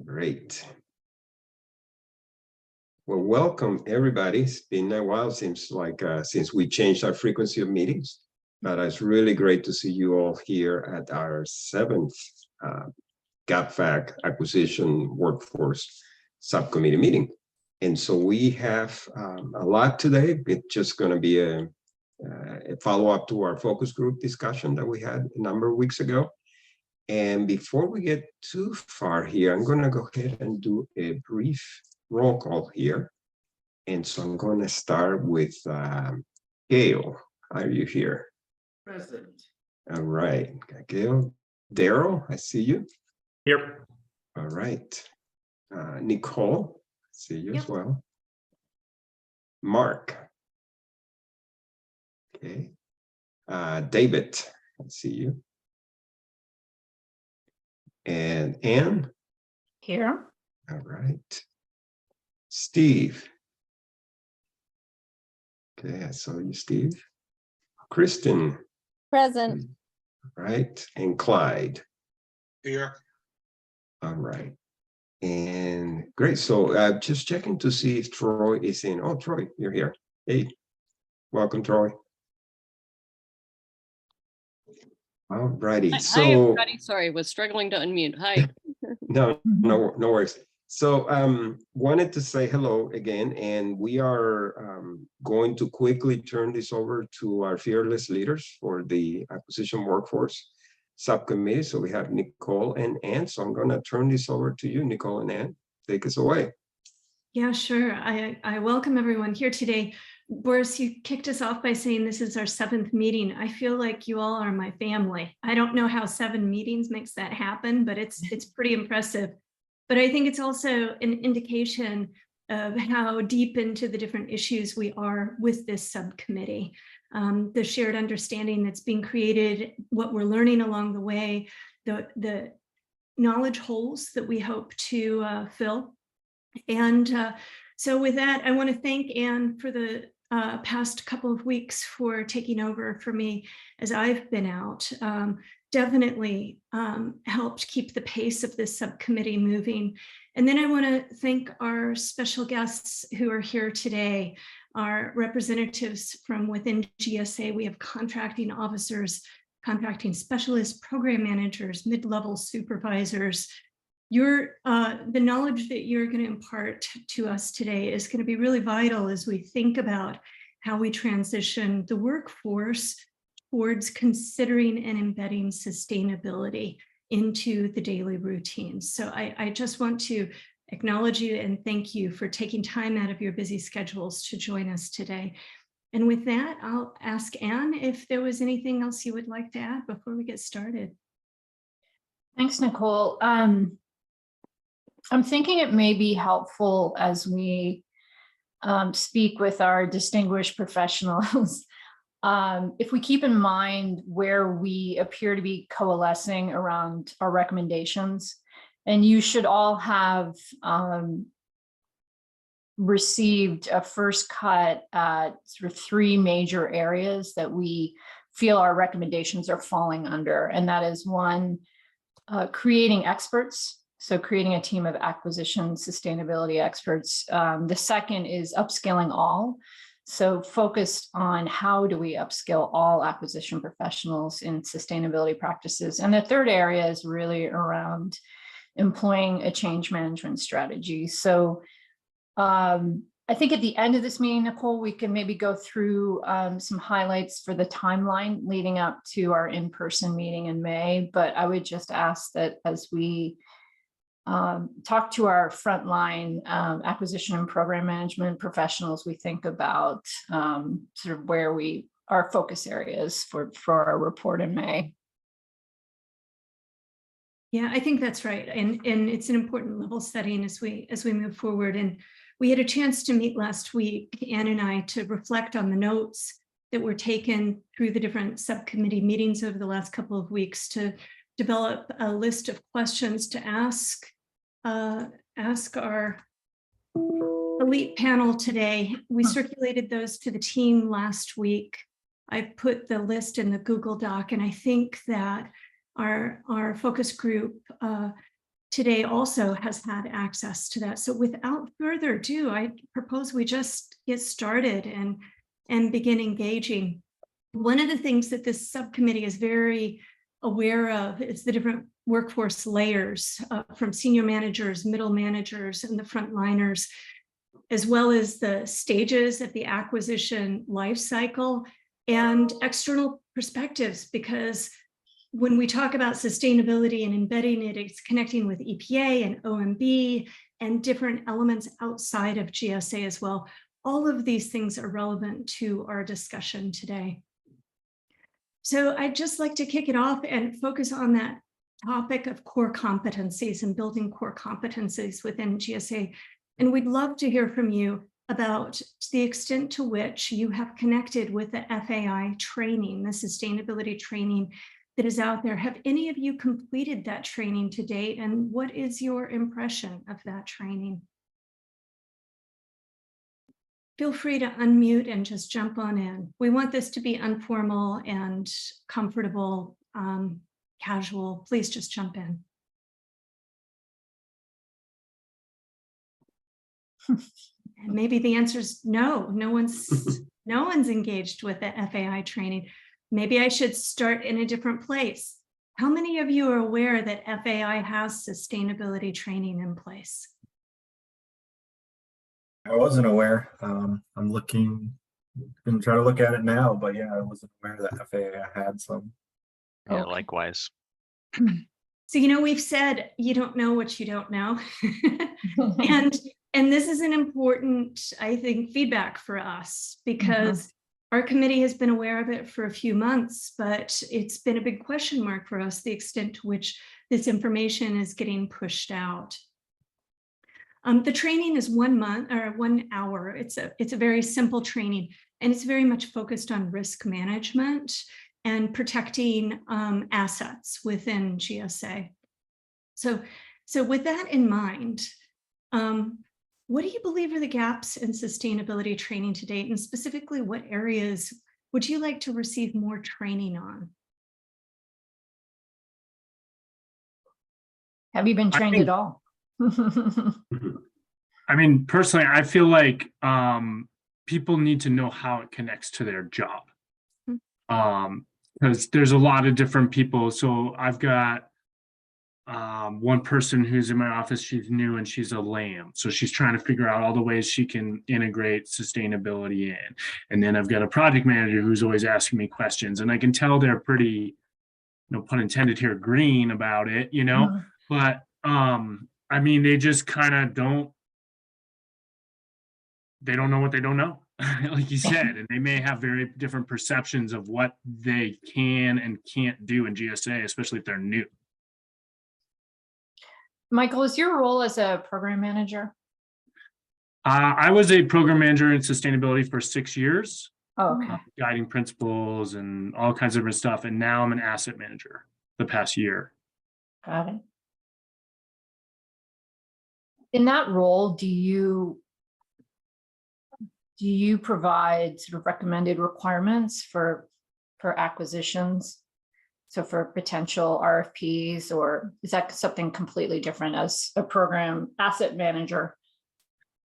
Great. Well, welcome everybody. It's been a while, seems like since we changed our frequency of meetings, but it's really great to see you all here at our 7th FAC Acquisition Workforce Subcommittee meeting. And so we have a lot today. It's just going to be a follow-up to our focus group discussion that we had a number of weeks ago. And before we get too far here, I'm going to go ahead and do a brief roll call here. And so I'm going to start with Gail. Are you here? Present. All right. Gail. Daryl, I see you. Here. All right. Nicole, I see you as well. Mark. Okay. David, I see you. And Anne? Here. All right. Steve. Okay, I saw you, Steve. Kristen. Present. All right. And Clyde. Here. All right. And great. So just checking to see if Troy is in. Oh, Troy, you're here. Hey, welcome, Troy. All righty. So, hi everybody. Sorry, was struggling to unmute. Hi. no worries. So wanted to say hello again, and we are going to quickly turn this over to our fearless leaders for the Acquisition Workforce Subcommittee. So we have Nicole and Anne. So I'm going to turn this over to you, Nicole and Anne. Take us away. Yeah, sure. I welcome everyone here today. Boris, you kicked us off by saying this is our 7th meeting. I feel like you all are my family. I don't know how 7 meetings makes that happen, but it's pretty impressive. But I think it's also an indication of how deep into the different issues we are with this subcommittee. The shared understanding that's being created, what we're learning along the way, the knowledge holes that we hope to fill. And so with that, I want to thank Anne for the past couple of weeks for taking over for me as I've been out. Definitely helped keep the pace of this subcommittee moving. And then I want to thank our special guests who are here today, our representatives from within GSA. We have contracting officers, contracting specialists, program managers, mid-level supervisors. The knowledge that you're going to impart to us today is going to be really vital as we think about how we transition the workforce towards considering and embedding sustainability into the daily routines. So I just want to acknowledge you and thank you for taking time out of your busy schedules to join us today. And with that, I'll ask Anne if there was anything else you would like to add before we get started. Thanks, Nicole. I'm thinking it may be helpful as we speak with our distinguished professionals, if we keep in mind where we appear to be coalescing around our recommendations. And you should all have received a first cut at sort of 3 major areas that we feel our recommendations are falling under. And that is 1, creating experts. So creating a team of acquisition sustainability experts. The second is upskilling all. So focused on how do we upskill all acquisition professionals in sustainability practices. And the third area is really around employing a change management strategy. So I think at the end of this meeting, Nicole, we can maybe go through some highlights for the timeline leading up to our in-person meeting in May. But I would just ask that as we talk to our frontline acquisition and program management professionals, we think about sort of where our focus areas for our report in May. Yeah, I think that's right. And it's an important level setting as we move forward. And we had a chance to meet last week, Anne and I, to reflect on the notes that were taken through the different subcommittee meetings over the last couple of weeks to develop a list of questions to ask our elite panel today. We circulated those to the team last week. I put the list in the Google Doc, and I think that our focus group today also has had access to that. So without further ado, I propose we just get started and begin engaging. One of the things that this subcommittee is very aware of is the different workforce layers from senior managers, middle managers, and the frontliners, as well as the stages of the acquisition life cycle and external perspectives, because when we talk about sustainability and embedding it, it's connecting with EPA and OMB and different elements outside of GSA as well. All of these things are relevant to our discussion today. So I'd just like to kick it off and focus on that topic of core competencies and building core competencies within GSA. And we'd love to hear from you about the extent to which you have connected with the FAI training, the sustainability training that is out there. Have any of you completed that training to date? And what is your impression of that training? Feel free to unmute and just jump on in. We want this to be informal and comfortable, casual. Please just jump in. And maybe the answer is no. No one's engaged with the FAI training. Maybe I should start in a different place. How many of you are aware that FAI has sustainability training in place? I wasn't aware. I'm looking, gonna try to look at it now, but yeah, I wasn't aware that FAI had some. Yeah, Okay. likewise. So, you know, we've said you don't know what you don't know. And this is an important, I think, feedback for us, because our committee has been aware of it for a few months, but it's been a big question mark for us, the extent to which this information is getting pushed out. The training is 1 month or 1 hour. It's a very simple training, and it's very much focused on risk management and protecting assets within GSA. So with that in mind, what do you believe are the gaps in sustainability training to date? And specifically, what areas would you like to receive more training on? Have you been trained at all? I mean, personally, I feel like people need to know how it connects to their job. Because there's a lot of different people. So I've got one person who's in my office, she's new and she's a lamb. So she's trying to figure out all the ways she can integrate sustainability in. And then I've got a project manager who's always asking me questions, and I can tell they're pretty, no pun intended here, green about it, you know, but I mean, they just kind of don't know what they don't know, like you said, and they may have very different perceptions of what they can and can't do in GSA, especially if they're new. Michael, is your role as a program manager? I was a program manager in sustainability for 6 years, Oh, okay. guiding principles and all kinds of different stuff. And now I'm an asset manager the past year. Got it. In that role, do you provide sort of recommended requirements for acquisitions? So for potential RFPs, or is that something completely different as a program asset manager?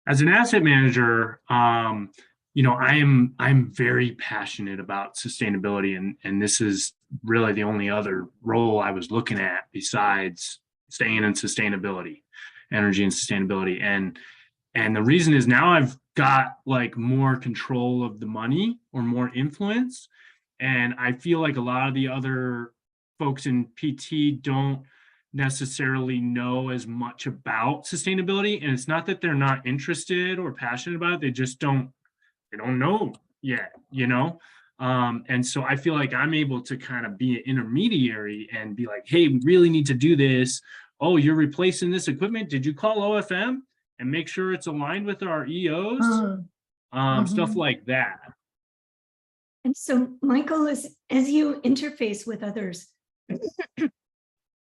As an asset manager, you know, I'm very passionate about sustainability, and this is really the only other role I was looking at besides staying in sustainability, energy and sustainability. And the reason is now I've got like more control of the money or more influence. And I feel like a lot of the other folks in PT don't necessarily know as much about sustainability. And it's not that they're not interested or passionate about it. They just don't know yet, you know? And so I feel like I'm able to kind of be an intermediary and be like, hey, we really need to do this. Oh, you're replacing this equipment. Did you call OFM and make sure it's aligned with our EOs? Stuff like that. And so, Michael, as you interface with others,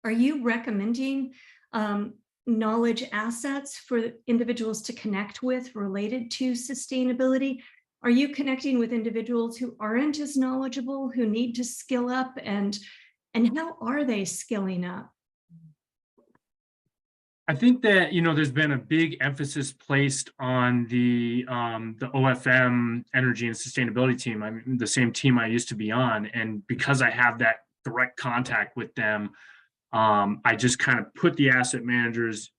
are you recommending knowledge assets for individuals to connect with related to sustainability? Are you connecting with individuals who aren't as knowledgeable, who need to skill up, and how are they skilling up? I think that, there's been a big emphasis placed on the OFM energy and sustainability team. I'm the same team I used to be on. And because I have that direct contact with them, I just kind of put the asset managers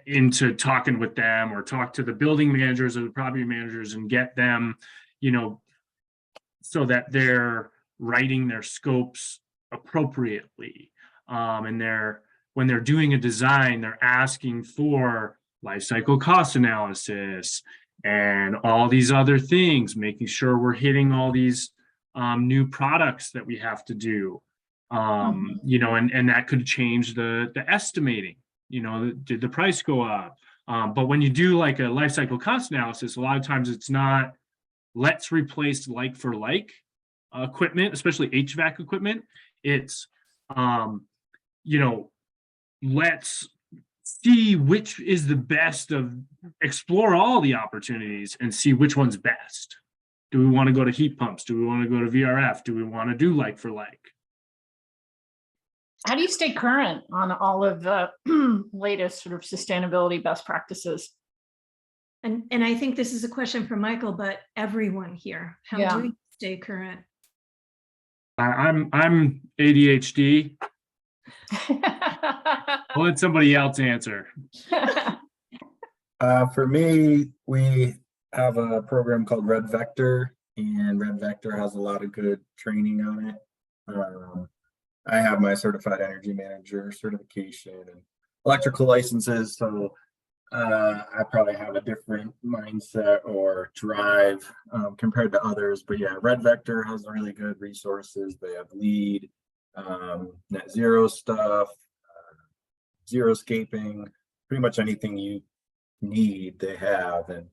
into talking with them, or talk to the building managers or the property managers and get them, so that they're writing their scopes appropriately. And when they're doing a design, they're asking for life cycle cost analysis and all these other things, making sure we're hitting all these new products that we have to do. And that could change the estimating. Did the price go up? But when you do like a life cycle cost analysis, a lot of times it's not, let's replace like for like equipment, especially HVAC equipment. It's, let's see which is the best explore all the opportunities and see which one's best. Do we want to go to heat pumps? Do we want to go to VRF? Do we want to do like for like? How do you stay current on all of the latest sort of sustainability best practices? And I think this is a question for Michael, but everyone here, how do you stay current? I'm ADHD. I'll let somebody else answer. For me, we have a program called Red Vector, and Red Vector has a lot of good training on it. I have my certified energy manager certification and electrical licenses, so I probably have a different mindset or drive compared to others. But yeah, Red Vector has really good resources. They have LEED, net zero stuff, zero scaping, pretty much anything you need they have. And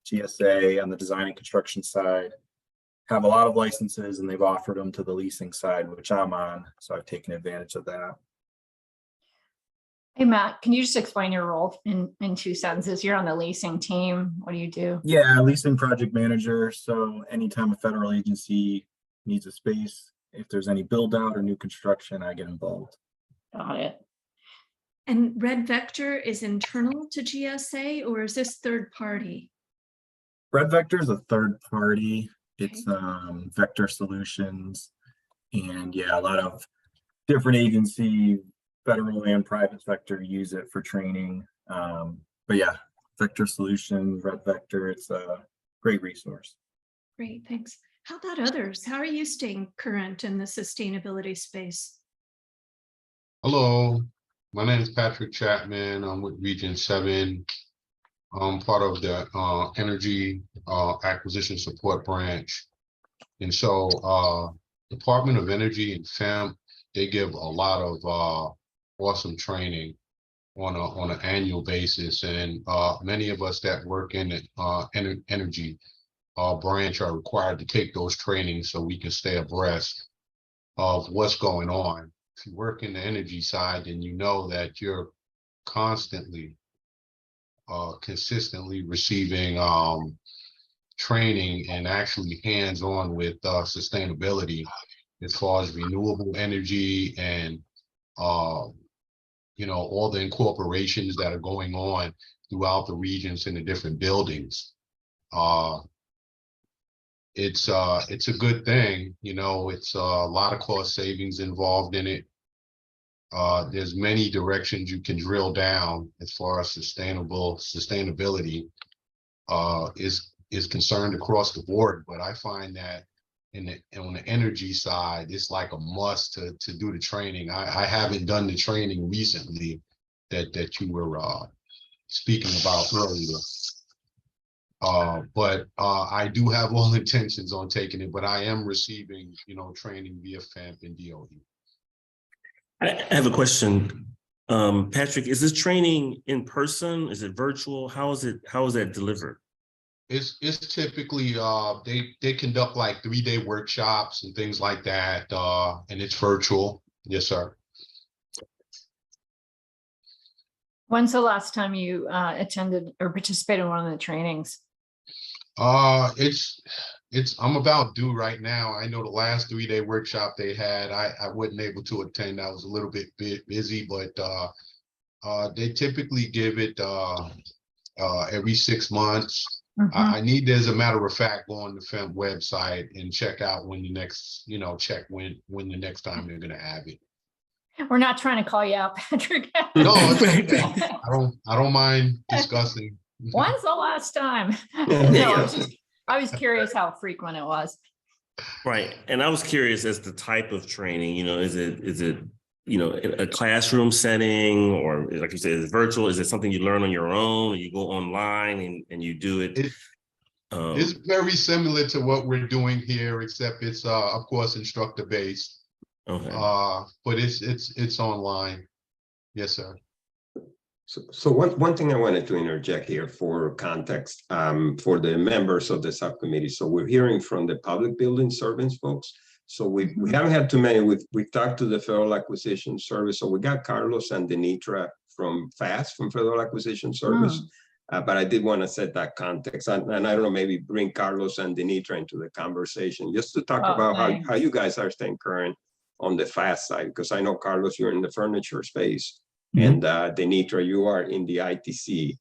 GSA on the design and construction side have a lot of licenses, and they've offered them to the leasing side, which I'm on, so I've taken advantage of that. Hey, Matt, can you just explain your role in 2 sentences? You're on the leasing team. What do you do? Yeah, leasing project manager. So anytime a federal agency needs a space, if there's any build out or new construction, I get involved. Got it. And Red Vector is internal to GSA, or is this third party? Red Vector is a third party. It's Vector Solutions, and yeah, a lot of different agency, federal and private sector, use it for training. But yeah, Vector Solutions, Red Vector, it's a great resource. Great, thanks. How about others? How are you staying current in the sustainability space? Hello, my name is Patrick Chapman. I'm with Region 7. I'm part of the Energy Acquisition Support Branch. And so Department of Energy and FEM, they give a lot of awesome training on an annual basis. And many of us that work in the energy branch are required to take those trainings so we can stay abreast of what's going on. If you work in the energy side, then you know that you're constantly consistently receiving training and actually hands-on with sustainability as far as renewable energy and all the incorporations that are going on throughout the regions and the different buildings. It's a good thing, it's a lot of cost savings involved in it. There's many directions you can drill down as far as sustainability is concerned across the board. But I find that on the energy side, it's like a must to do the training. I haven't done the training recently that you were speaking about earlier. But I do have all intentions on taking it, but I am receiving, training via FAMP and DOE. I have a question. Patrick, is this training in person? Is it virtual? How is that delivered? It's typically they conduct like 3-day workshops and things like that, and it's virtual. Yes, sir. When's the last time you attended or participated in one of the trainings? I'm about due right now. I know the last 3-day workshop they had, I wasn't able to attend. I was a little bit busy, but They typically give it every 6 months. Mhm. I need, as a matter of fact, go on the FEMP website and check out when the next, check when the next time they're gonna have it. We're not trying to call you out, Patrick. No, it's okay. I don't mind discussing. When's the last time? Yeah. No, I was curious how frequent it was. Right. And I was curious as the type of training, is it, a classroom setting, or like you said, is it virtual? Is it something you learn on your own, or you go online and you do it? It's very similar to what we're doing here, except it's of course instructor based. Okay. But it's online. Yes, sir. So one thing I wanted to interject here for context, for the members of the subcommittee. So we're hearing from the public building servants folks. So we haven't had too many. We've talked to the Federal Acquisition Service. So we got Carlos and Denitra from FAC, from Federal Acquisition Service. But I did want to set that context, and I don't know, maybe bring Carlos and Denitra into the conversation just to talk about how you guys are staying current on the FAC side, because I know, Carlos, you're in the furniture space. And Denitra, you are in the ITC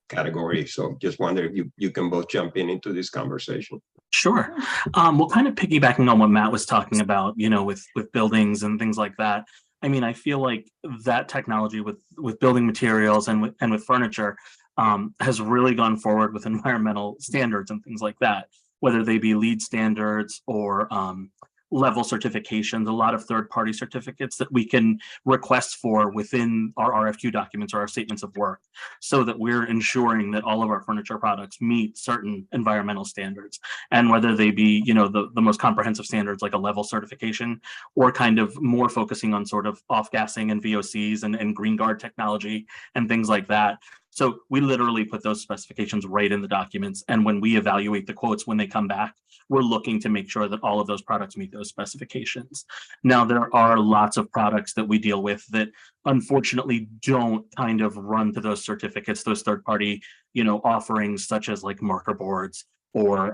category. So just wonder if you can both jump into this conversation. Sure. Well, kind of piggybacking on what Matt was talking about, with buildings and things like that. I mean, I feel like that technology with building materials and with furniture has really gone forward with environmental standards and things like that, whether they be LEED standards or level certifications, a lot of third-party certificates that we can request for within our RFQ documents or our statements of work, so that we're ensuring that all of our furniture products meet certain environmental standards. And whether they be, the most comprehensive standards like a level certification, or kind of more focusing on sort of off-gassing and VOCs and green guard technology and things like that. So we literally put those specifications right in the documents. And when we evaluate the quotes, when they come back, we're looking to make sure that all of those products meet those specifications. Now, there are lots of products that we deal with that unfortunately don't kind of run to those certificates, those third-party, offerings, such as like marker boards or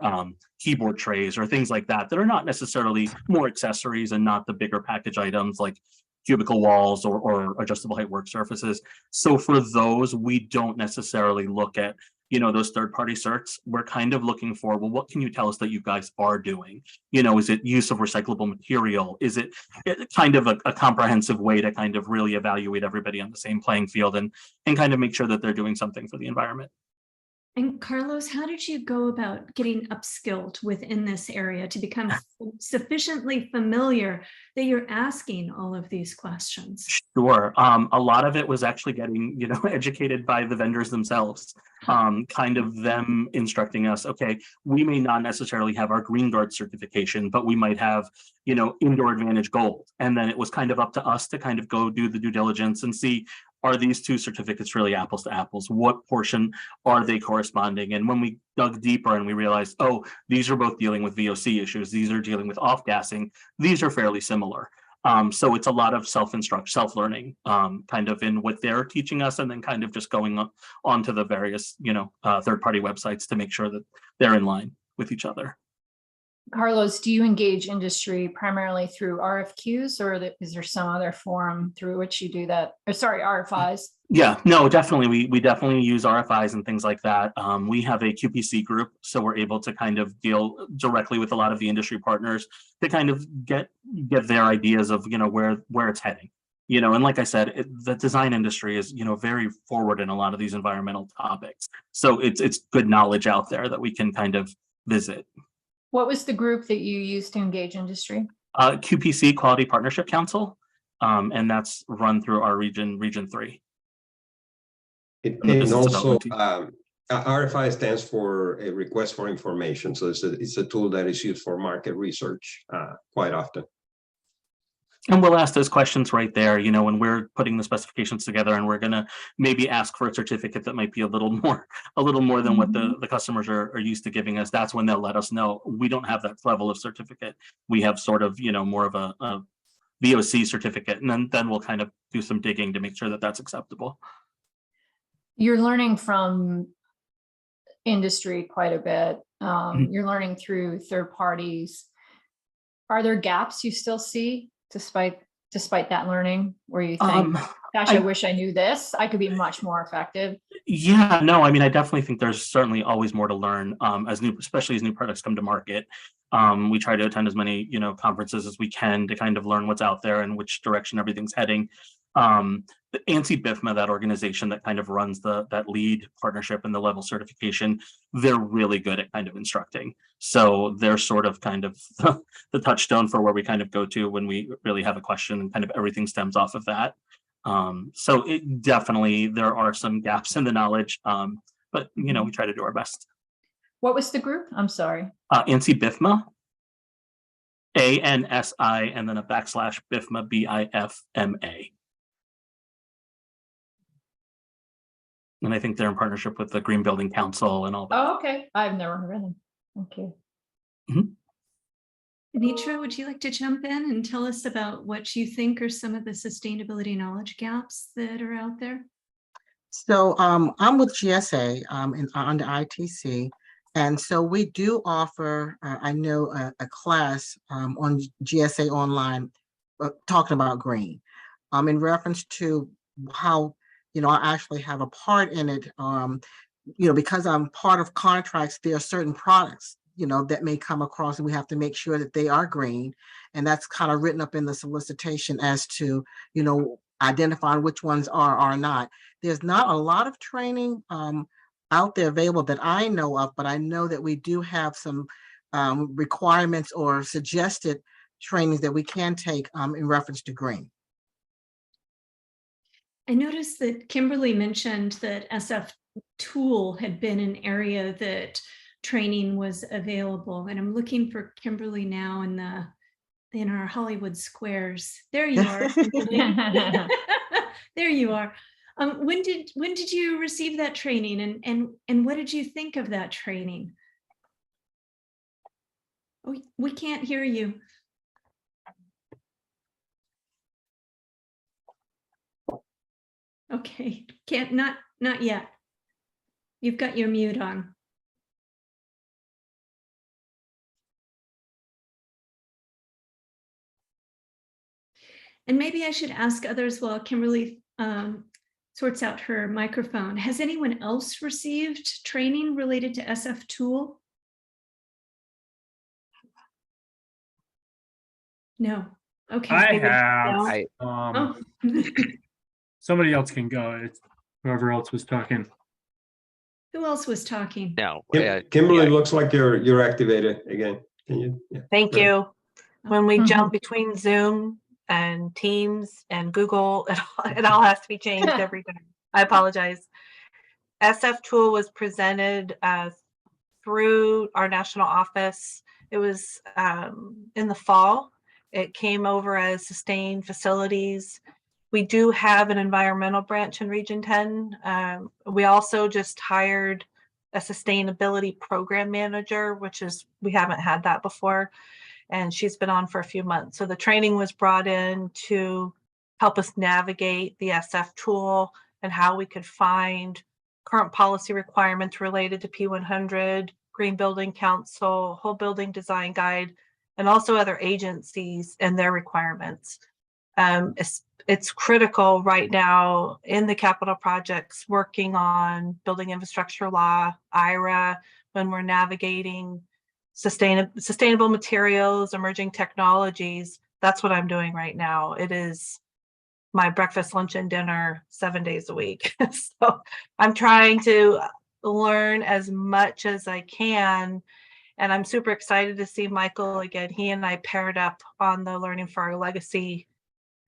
keyboard trays or things like that are not necessarily more accessories and not the bigger package items like cubicle walls or adjustable height work surfaces. So for those, we don't necessarily look at, those third-party certs. We're kind of looking for, well, what can you tell us that you guys are doing? Is it use of recyclable material? Is it kind of a comprehensive way to kind of really evaluate everybody on the same playing field and kind of make sure that they're doing something for the environment? And Carlos, how did you go about getting upskilled within this area to become sufficiently familiar that you're asking all of these questions? Sure. A lot of it was actually getting, educated by the vendors themselves, kind of them instructing us, okay, we may not necessarily have our Green Guard certification, but we might have, Indoor Advantage Gold. And then it was kind of up to us to kind of go do the due diligence and see, are these two certificates really apples to apples? What portion are they corresponding? And when we dug deeper and we realized, oh, these are both dealing with VOC issues, these are dealing with off-gassing, these are fairly similar. So it's a lot of self-learning, kind of in what they're teaching us, and then kind of just going on to the various, third-party websites to make sure that they're in line with each other. Carlos, do you engage industry primarily through RFQs, or is there some other forum through which you do that? Or sorry, RFIs? Yeah, no, definitely. We definitely use RFIs and things like that. We have a QPC group, so we're able to kind of deal directly with a lot of the industry partners to kind of get their ideas of, where it's heading. And like I said, the design industry is, very forward in a lot of these environmental topics. So it's good knowledge out there that we can kind of visit. What was the group that you used to engage industry? QPC, Quality Partnership Council, and that's run through our region 3. And also, RFI stands for a request for information. So it's a tool that is used for market research quite often. And we'll ask those questions right there, when we're putting the specifications together, and we're going to maybe ask for a certificate that might be a little more than what the customers are used to giving us. That's when they'll let us know we don't have that level of certificate. We have sort of, more of a VOC certificate, and then we'll kind of do some digging to make sure that that's acceptable. You're learning from industry quite a bit. You're learning through third parties. Are there gaps you still see despite despite that learning, where you think, gosh, I wish I knew this, I could be much more effective? Yeah, no, I mean, I definitely think there's certainly always more to learn, especially as new products come to market. We try to attend as many, conferences as we can to kind of learn what's out there and which direction everything's heading. The ANSI BIFMA, that organization that kind of runs that lead partnership and the level certification, they're really good at kind of instructing. So they're sort of kind of the touchstone for where we kind of go to when we really have a question, and kind of everything stems off of that. So it definitely, there are some gaps in the knowledge, but we try to do our best. What was the group? I'm sorry. ANSI BIFMA, ANSI, and then a backslash BIFMA, BIFMA. And I think they're in partnership with the Green Building Council and all that. Oh, okay. I've never heard of them. Okay. Anitra, would you like to jump in and tell us about what you think are some of the sustainability knowledge gaps that are out there? So I'm with GSA on the ITC. And so we do offer, I know, a class on GSA Online talking about green in reference to how, I actually have a part in it, because I'm part of contracts, there are certain products, that may come across, and we have to make sure that they are green. And that's kind of written up in the solicitation as to, identifying which ones are not. There's not a lot of training out there available that I know of, but I know that we do have some requirements or suggested trainings that we can take in reference to green. I noticed that Kimberly mentioned that SF Tool had been an area that training was available, and I'm looking for Kimberly now in our Hollywood squares. There you are. There you are. When did you receive that training, and what did you think of that training? Oh, we can't hear you. Okay, not yet. You've got your mute on. And maybe I should ask others while Kimberly sorts out her microphone. Has anyone else received training related to SF Tool? No. Okay. I have. Oh. Somebody else can go. It's whoever else was talking. Who else was talking? No. Kimberly, looks like you're activated again. Can you? Yeah. Thank you. When we jump between Zoom and Teams and Google, it all has to be changed every time. I apologize. SF Tool was presented through our national office. It was in the fall. It came over as sustained facilities. We do have an environmental branch in Region 10. We also just hired a sustainability program manager, we haven't had that before. And she's been on for a few months. So the training was brought in to help us navigate the SF Tool and how we could find current policy requirements related to P100, Green Building Council, Whole Building Design Guide, and also other agencies and their requirements. It's critical right now in the capital projects working on building infrastructure law, IRA, when we're navigating sustainable materials, emerging technologies. That's what I'm doing right now. It is my breakfast, lunch, and dinner 7 days a week. So I'm trying to learn as much as I can. And I'm super excited to see Michael again. He and I paired up on the Learning for Our Legacy.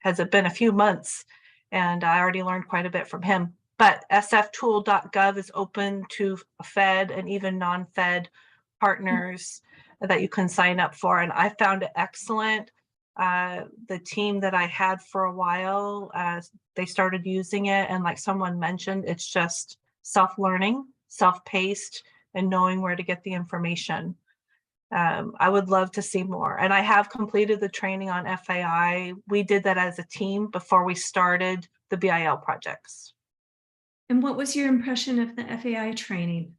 Has it been a few months? And I already learned quite a bit from him. But sftool.gov is open to Fed and even non-Fed partners that you can sign up for. And I found it excellent. The team that I had for a while, they started using it. And like someone mentioned, it's just self-learning, self-paced, and knowing where to get the information. I would love to see more. And I have completed the training on FAI. We did that as a team before we started the BIL projects. And what was your impression of the FAI training?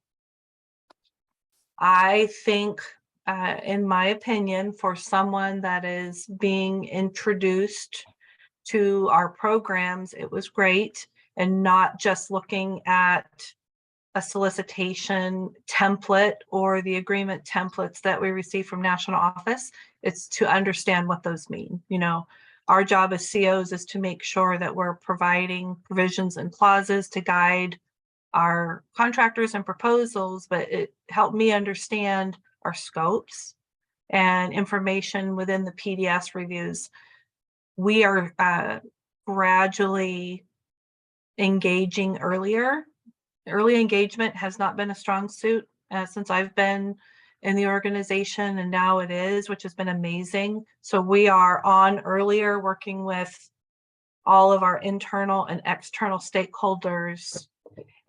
I think, in my opinion, for someone that is being introduced to our programs, it was great. And not just looking at a solicitation template or the agreement templates that we receive from national office. It's to understand what those mean. You know, our job as COs is to make sure that we're providing provisions and clauses to guide our contractors and proposals, but it helped me understand our scopes and information within the PDS reviews. We are gradually engaging earlier. Early engagement has not been a strong suit since I've been in the organization, and now it is, which has been amazing. So we are on earlier, working with all of our internal and external stakeholders.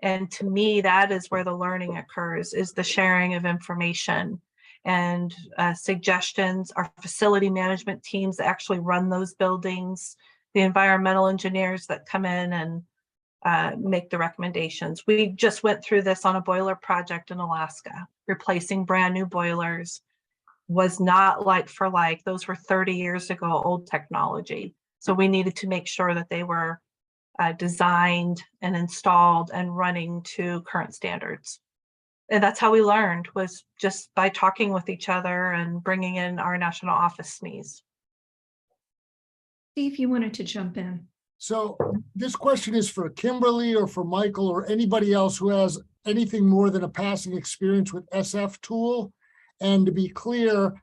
And to me, that is where the learning occurs, is the sharing of information and suggestions. Our facility management teams that actually run those buildings, the environmental engineers that come in and make the recommendations. We just went through this on a boiler project in Alaska. Replacing brand new boilers was not like for like. Those were 30 years ago, old technology. So we needed to make sure that they were designed and installed and running to current standards. And that's how we learned, was just by talking with each other and bringing in our national office SMEs. Steve, you wanted to jump in. So this question is for Kimberly or for Michael or anybody else who has anything more than a passing experience with SF tool. And to be clear,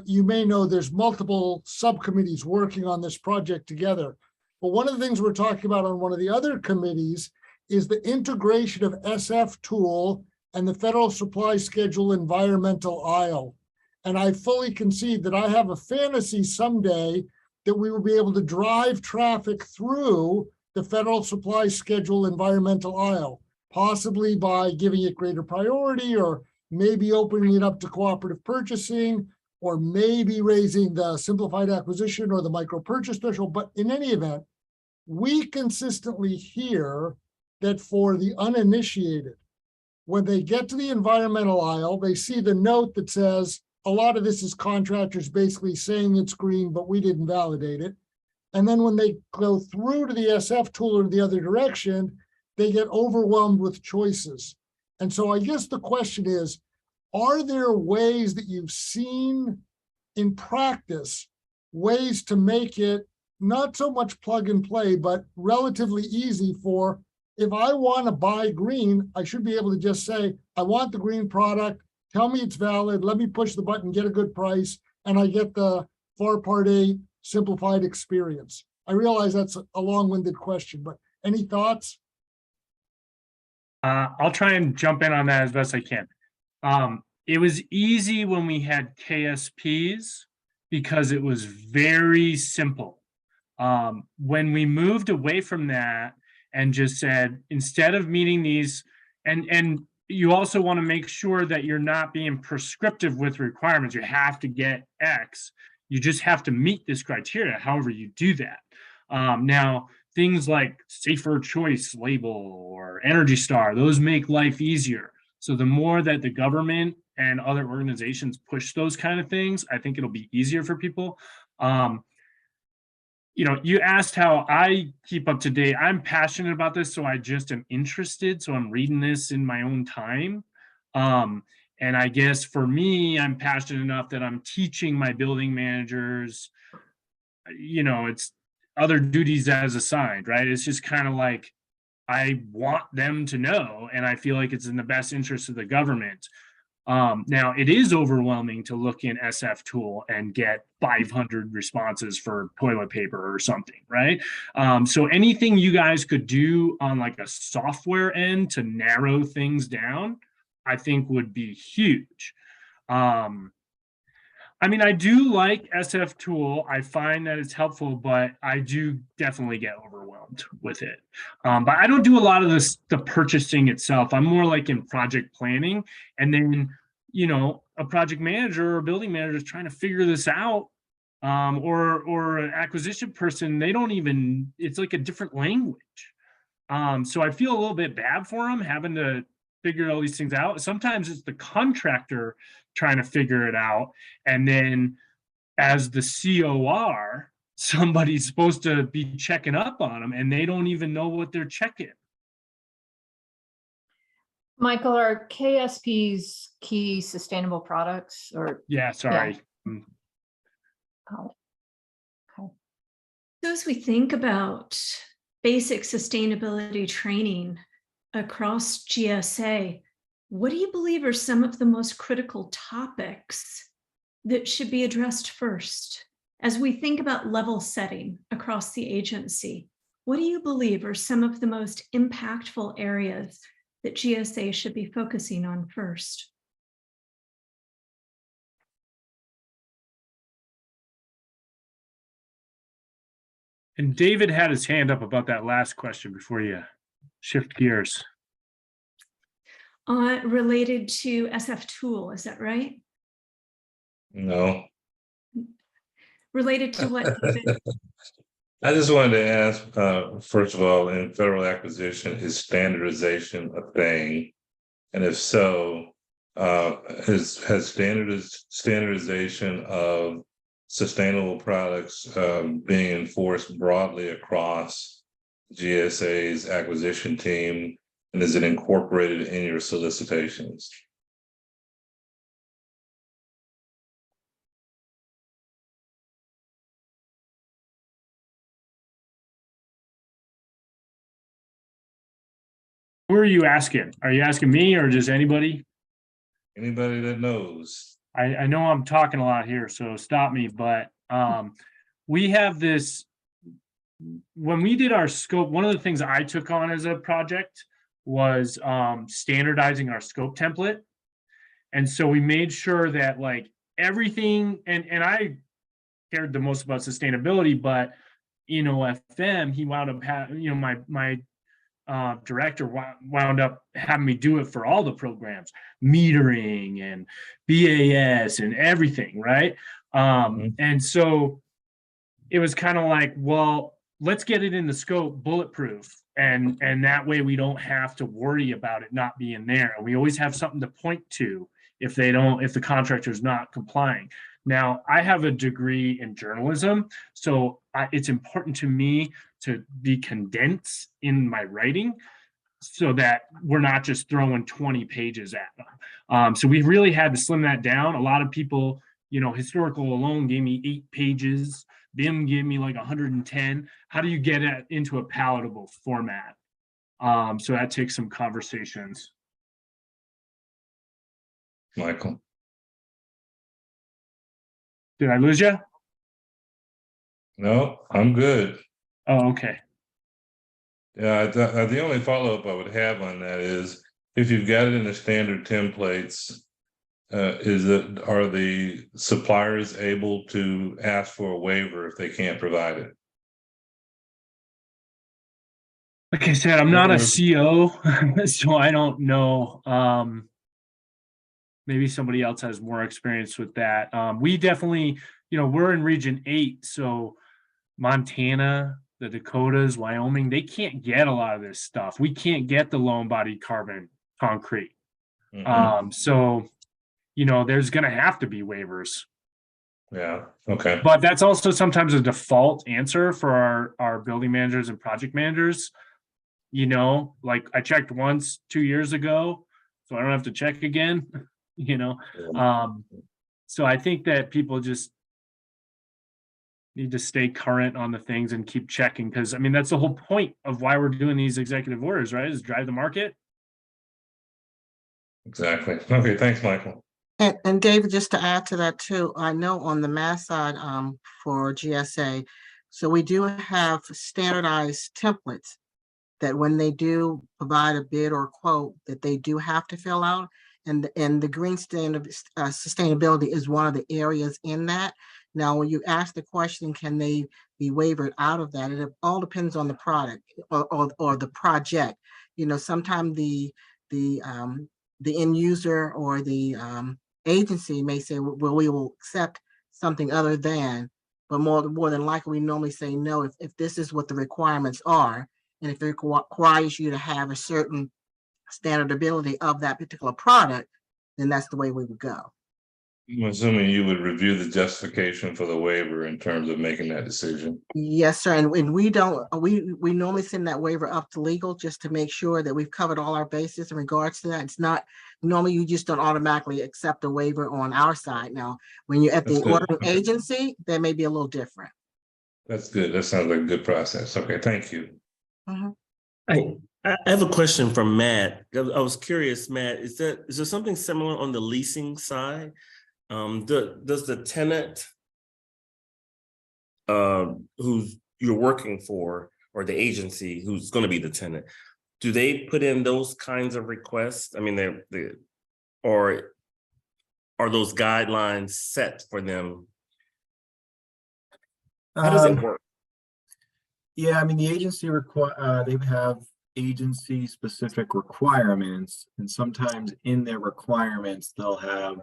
you may know there's multiple subcommittees working on this project together. But one of the things we're talking about on one of the other committees is the integration of SF tool and the Federal Supply Schedule environmental aisle. And I fully concede that I have a fantasy someday that we will be able to drive traffic through the Federal Supply Schedule environmental aisle, possibly by giving it greater priority, or maybe opening it up to cooperative purchasing, or maybe raising the simplified acquisition or the micro purchase threshold. But in any event, we consistently hear that for the uninitiated, when they get to the environmental aisle, they see the note that says, a lot of this is contractors basically saying it's green, but we didn't validate it. And then when they go through to the SF tool or the other direction, they get overwhelmed with choices. And so I guess the question is, are there ways that you've seen in practice, ways to make it not so much plug and play, but relatively easy for, if I want to buy green, I should be able to just say, I want the green product, tell me it's valid, let me push the button, get a good price, and I get the FAR Part 8 simplified experience. I realize that's a long-winded question, but any thoughts? I'll try and jump in on that as best I can. It was easy when we had KSPs because it was very simple. When we moved away from that and just said, instead of meeting these, and you also want to make sure that you're not being prescriptive with requirements. You have to get X. You just have to meet this criteria, however you do that. Now, things like safer choice label or Energy Star, those make life easier. So the more that the government and other organizations push those kind of things, I think it'll be easier for people. You know, you asked how I keep up to date. I'm passionate about this, so I just am interested. So I'm reading this in my own time. And I guess for me, I'm passionate enough that I'm teaching my building managers, you know, it's other duties as assigned, right? It's just kind of like, I want them to know, and I feel like it's in the best interest of the government. Now, it is overwhelming to look in SF tool and get 500 responses for toilet paper or something, right? So anything you guys could do on like a software end to narrow things down, I think would be huge. I mean, I do like SF tool. I find that it's helpful, but I do definitely get overwhelmed with it. But I don't do a lot of the purchasing itself. I'm more like in project planning. And then, you know, a project manager or a building manager is trying to figure this out. Or an acquisition person, they don't even, it's like a different language. So I feel a little bit bad for them having to figure all these things out. Sometimes it's the contractor trying to figure it out. And then as the COR, somebody's supposed to be checking up on them and they don't even know what they're checking. Michael, are KSP's key sustainable products or? Yeah, sorry. Oh, okay. So as we think about basic sustainability training across GSA, what do you believe are some of the most critical topics that should be addressed first? As we think about level setting across the agency, what do you believe are some of the most impactful areas that GSA should be focusing on first? And David had his hand up about that last question before you shift gears. Related to SF tool, is that right? No. Related to what, David? I just wanted to ask, first of all, in federal acquisition, is standardization a thing? And if so, has standardization of sustainable products being enforced broadly across GSA's acquisition team? And is it incorporated in your solicitations? Who are you asking? Are you asking me or just anybody? Anybody that knows. I know I'm talking a lot here, so stop me, but we have this, when we did our scope, one of the things I took on as a project was standardizing our scope template. And so we made sure that like everything, and I cared the most about sustainability, but FM, he wound up having, my director wound up having me do it for all the programs, metering and BAS and everything, right? And so it was kind of like, well, let's get it in the scope bulletproof, and that way we don't have to worry about it not being there. We always have something to point to if the contractor's not complying. Now, I have a degree in journalism, so it's important to me to be condensed in my writing so that we're not just throwing 20 pages at them. So we really had to slim that down. A lot of people, historical alone gave me 8 pages. BIM gave me like 110. How do you get it into a palatable format? So that takes some conversations. Michael. Did I lose you? No, I'm good. Oh, okay. Yeah, the only follow-up I would have on that is if you've got it in the standard templates, are the suppliers able to ask for a waiver if they can't provide it? Like I said, I'm not a CO, so I don't know. Maybe somebody else has more experience with that. We definitely, we're in Region 8, so Montana, the Dakotas, Wyoming, they can't get a lot of this stuff. We can't get the low embodied carbon concrete. So, there's going to have to be waivers. Yeah, okay. But that's also sometimes a default answer for our building managers and project managers. Like I checked once 2 years ago, so I don't have to check again. So I think that people just need to stay current on the things and keep checking, because that's the whole point of why we're doing these executive orders, right? Is drive the market. Exactly. Okay, thanks, Michael. And David, just to add to that too, I know on the mass side for GSA, so we do have standardized templates that when they do provide a bid or quote that they do have to fill out. And the green standard sustainability is one of the areas in that. Now, when you ask the question, can they be wavered out of that? It all depends on the product or the project. Sometimes the end user or the agency may say, well, we will accept something other than, but more than likely, we normally say no if this is what the requirements are. And if it requires you to have a certain standardability of that particular product, then that's the way we would go. I'm assuming you would review the justification for the waiver in terms of making that decision. Yes, sir. And we don't, we normally send that waiver up to legal just to make sure that we've covered all our bases in regards to that. It's not, normally you just don't automatically accept a waiver on our side. Now, when you're at That's the good. ordering agency, that may be a little different. That's good. That sounds like a good process. Okay, thank you. I have a question for Matt. I was curious, Matt, is there something similar on the leasing side? Does the tenant who's you're working for, or the agency who's going to be the tenant, do they put in those kinds of requests? I mean, or are those guidelines set for them? How does it work? Yeah, I mean, the agency they have agency specific requirements, and sometimes in their requirements, they'll have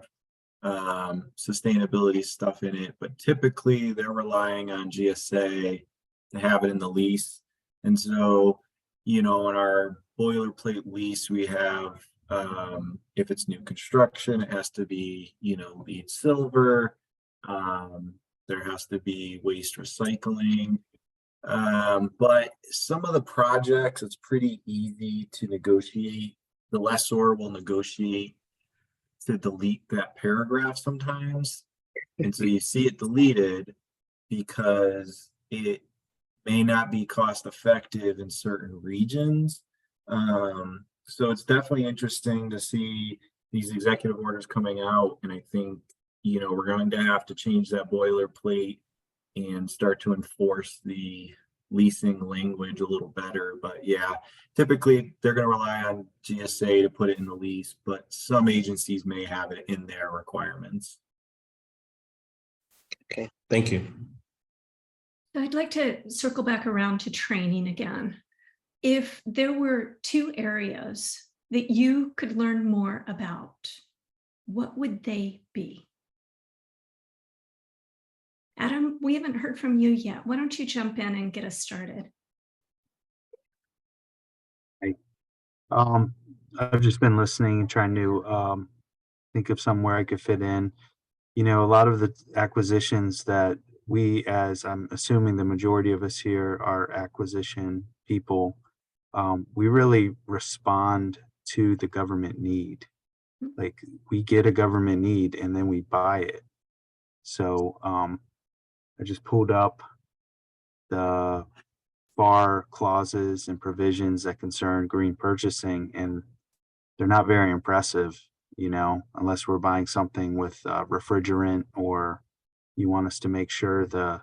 sustainability stuff in it, but typically they're relying on GSA to have it in the lease. And so, you know, in our boilerplate lease, we have, if it's new construction, it has to be, you know, LEED silver. There has to be waste recycling. But some of the projects, it's pretty easy to negotiate. The lessor will negotiate to delete that paragraph sometimes. And so you see it deleted because it may not be cost effective in certain regions. So it's definitely interesting to see these executive orders coming out. And I think, you know, we're going to have to change that boilerplate and start to enforce the leasing language a little better. But yeah, typically they're going to rely on GSA to put it in the lease, but some agencies may have it in their requirements. Okay, thank you. I'd like to circle back around to training again. If there were 2 areas that you could learn more about, what would they be? Adam, we haven't heard from you yet. Why don't you jump in and get us started? I've just been listening and trying to think of somewhere I could fit in. You know, a lot of the acquisitions that we, as I'm assuming the majority of us here are acquisition people, we really respond to the government need. Like, we get a government need and then we buy it. So I just pulled up the FAR clauses and provisions that concern green purchasing, and they're not very impressive, you know, unless we're buying something with refrigerant, or you want us to make sure the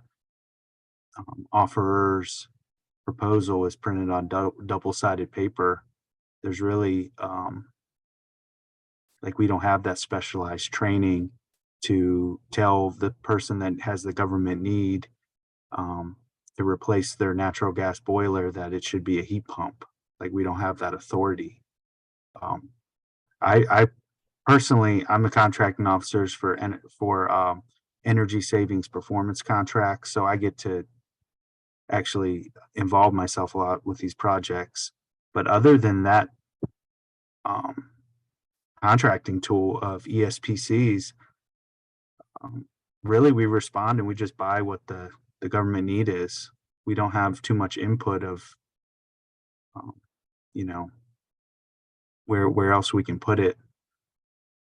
offerer's proposal is printed on double-sided paper. There's really like, we don't have that specialized training to tell the person that has the government need to replace their natural gas boiler that it should be a heat pump. Like, we don't have that authority. I personally, I'm the contracting officers for energy savings performance contracts, so I get to actually involve myself a lot with these projects. But other than that contracting tool of ESPCs, really we respond and we just buy what the government need is. We don't have too much input of you know, where else we can put it.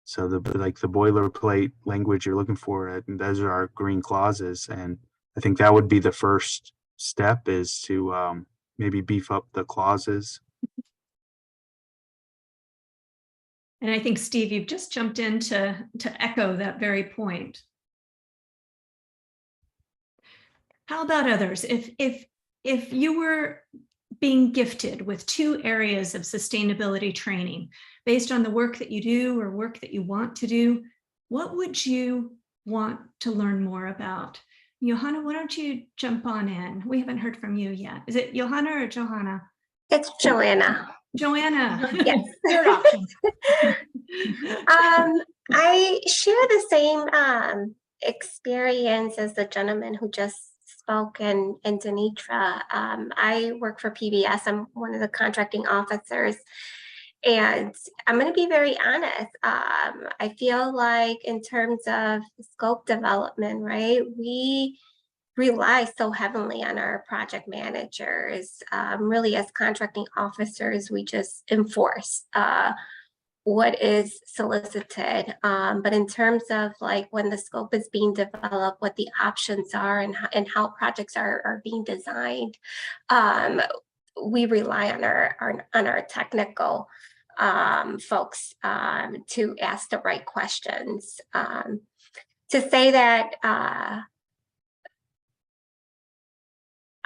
So the boilerplate language you're looking for, and those are our green clauses, and I think that would be the first step, is to maybe beef up the clauses. And I think, Steve, you've just jumped in to echo that very point. How about others? If you were being gifted with 2 areas of sustainability training based on the work that you do or work that you want to do, what would you want to learn more about? Johanna, why don't you jump on in? We haven't heard from you yet. Is it Johanna or Johanna? It's Joanna. Joanna. Yes. Third option. I share the same experience as the gentleman who just spoke, and Denitra. I work for PBS. I'm one of the contracting officers. And I'm going to be very honest. I feel like in terms of scope development, right, we rely so heavily on our project managers. Really, as contracting officers, we just enforce what is solicited. But in terms of like when the scope is being developed, what the options are and how projects are being designed, we rely on our technical folks to ask the right questions. To say that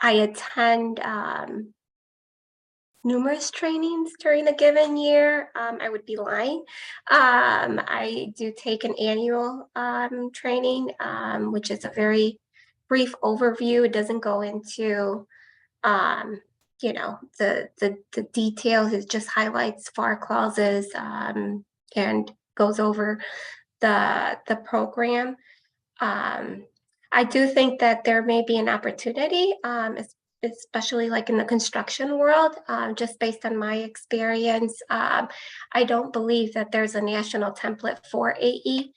I attend numerous trainings during a given year, I would be lying. I do take an annual training, which is a very brief overview. It doesn't go into you know, the details. It just highlights FAR clauses and goes over the program. I do think that there may be an opportunity, especially like in the construction world, just based on my experience. I don't believe that there's a national template for AE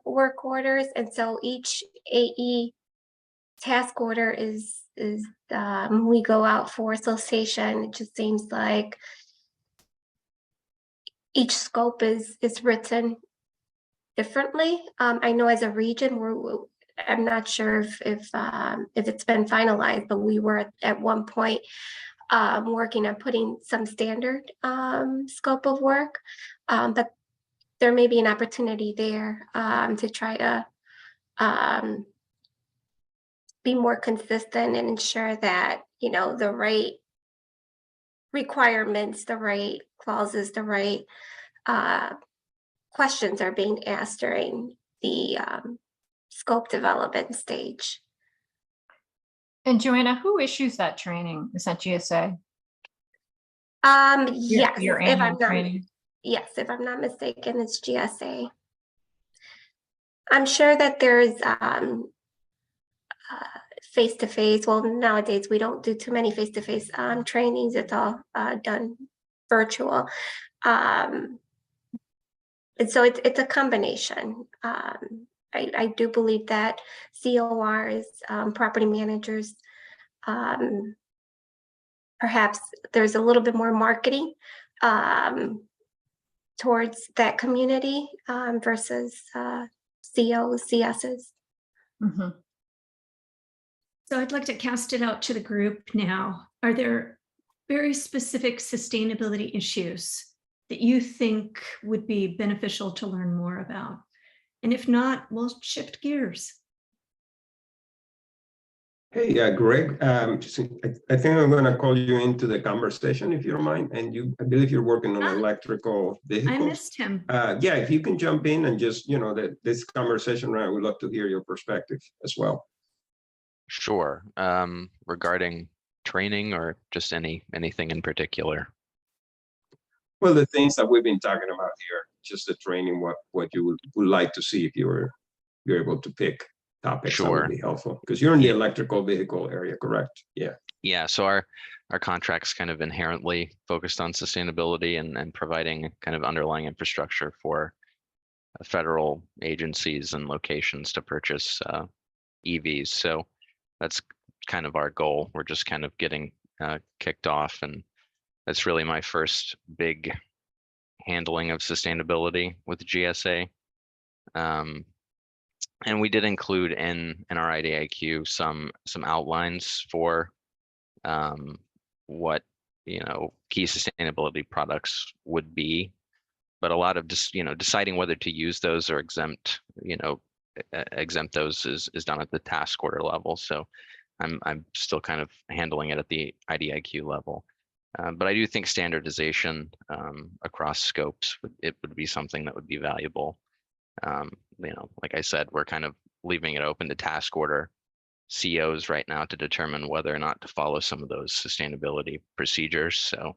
work orders. And so each AE task order is we go out for solicitation. It just seems like each scope is written differently. I know as a region, I'm not sure if it's been finalized, but we were at one point working on putting some standard scope of work. But there may be an opportunity there to try to be more consistent and ensure that, you know, the right requirements, the right clauses, the right questions are being asked during the scope development stage. And Joanna, who issues that training? Is that GSA? Yes, your annual training. Yes, if I'm not mistaken, it's GSA. I'm sure that there's face-to-face. Well, nowadays we don't do too many face-to-face trainings. It's all done virtual. And so it's a combination. I do believe that CORs, property managers, perhaps there's a little bit more marketing towards that community versus COs, CSs. Mm-hmm. So I'd like to cast it out to the group now. Are there very specific sustainability issues that you think would be beneficial to learn more about? And if not, we'll shift gears. Hey, Greg, I think I'm going to call you into the conversation if you don't mind. And I believe you're working on electrical vehicles. I missed him. Yeah, if you can jump in and just, you know, this conversation, I would love to hear your perspective as well. Sure. Regarding training or just anything in particular? Well, the things that we've been talking about here, just the training, what you would like to see if you're able to pick topics. Sure. That would be helpful because you're in the electrical vehicle area, correct? Yeah. Yeah. So our contract's kind of inherently focused on sustainability and providing kind of underlying infrastructure for federal agencies and locations to purchase EVs. So that's kind of our goal. We're just kind of getting kicked off, and that's really my first big handling of sustainability with GSA. And we did include in our IDIQ some outlines for what, you know, key sustainability products would be, but a lot of just, you know, deciding whether to use those or exempt those is done at the task order level. So I'm still kind of handling it at the IDIQ level. But I do think standardization across scopes would be something that would be valuable. You know, like I said, we're kind of leaving it open to task order COs right now to determine whether or not to follow some of those sustainability procedures. So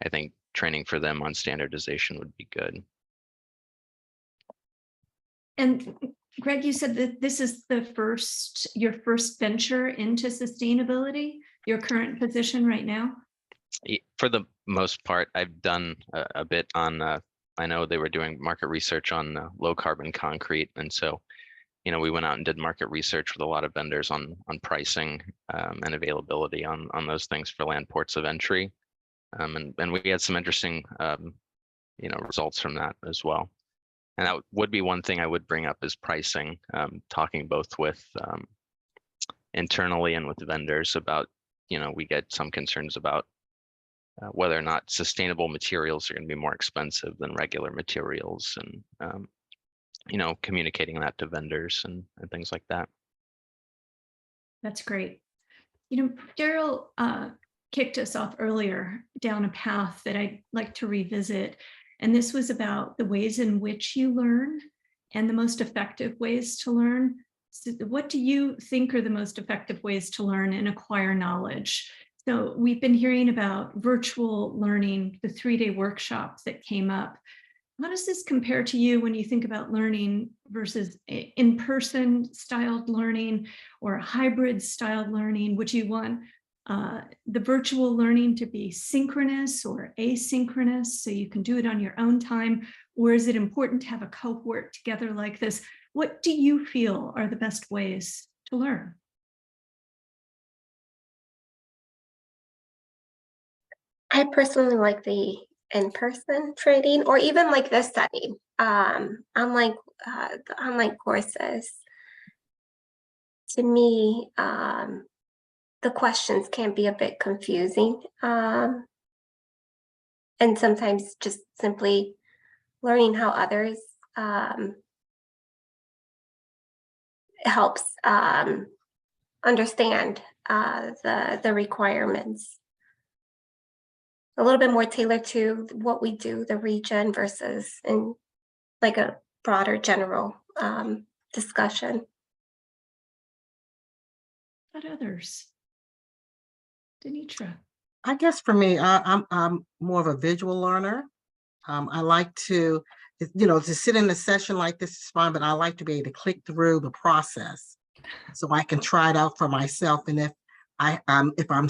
I think training for them on standardization would be good. And Greg, you said that this is your first venture into sustainability, your current position right now? For the most part, I've done a bit on, I know they were doing market research on low carbon concrete. And so, we went out and did market research with a lot of vendors on pricing and availability on those things for land ports of entry. And we had some interesting, results from that as well. And that would be one thing I would bring up is pricing, talking both with internally and with vendors about, we get some concerns about whether or not sustainable materials are going to be more expensive than regular materials, and communicating that to vendors and things like that. That's great. Daryl kicked us off earlier down a path that I'd like to revisit. And this was about the ways in which you learn and the most effective ways to learn. So what do you think are the most effective ways to learn and acquire knowledge? So we've been hearing about virtual learning, the 3-day workshops that came up. How does this compare to you when you think about learning versus in-person styled learning or hybrid styled learning? Would you want the virtual learning to be synchronous or asynchronous so you can do it on your own time? Or is it important to have a cohort together like this? What do you feel are the best ways to learn? I personally like the in-person training, or even like this setting. Unlike the online courses, to me, the questions can be a bit confusing, and sometimes just simply learning how others helps understand the requirements. A little bit more tailored to what we do, the region, versus in like a broader general discussion. What others? Denitra. I guess for me, I'm more of a visual learner. I like to sit in a session like this is fine, but I like to be able to click through the process so I can try it out for myself. And if I'm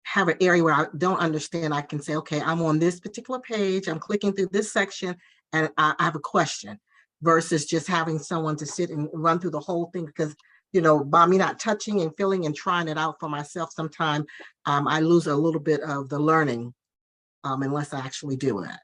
have an area where I don't understand, I can say, okay, I'm on this particular page, I'm clicking through this section, and I have a question, versus just having someone to sit and run through the whole thing. Because by me not touching and feeling and trying it out for myself, sometimes I lose a little bit of the learning unless I actually do that.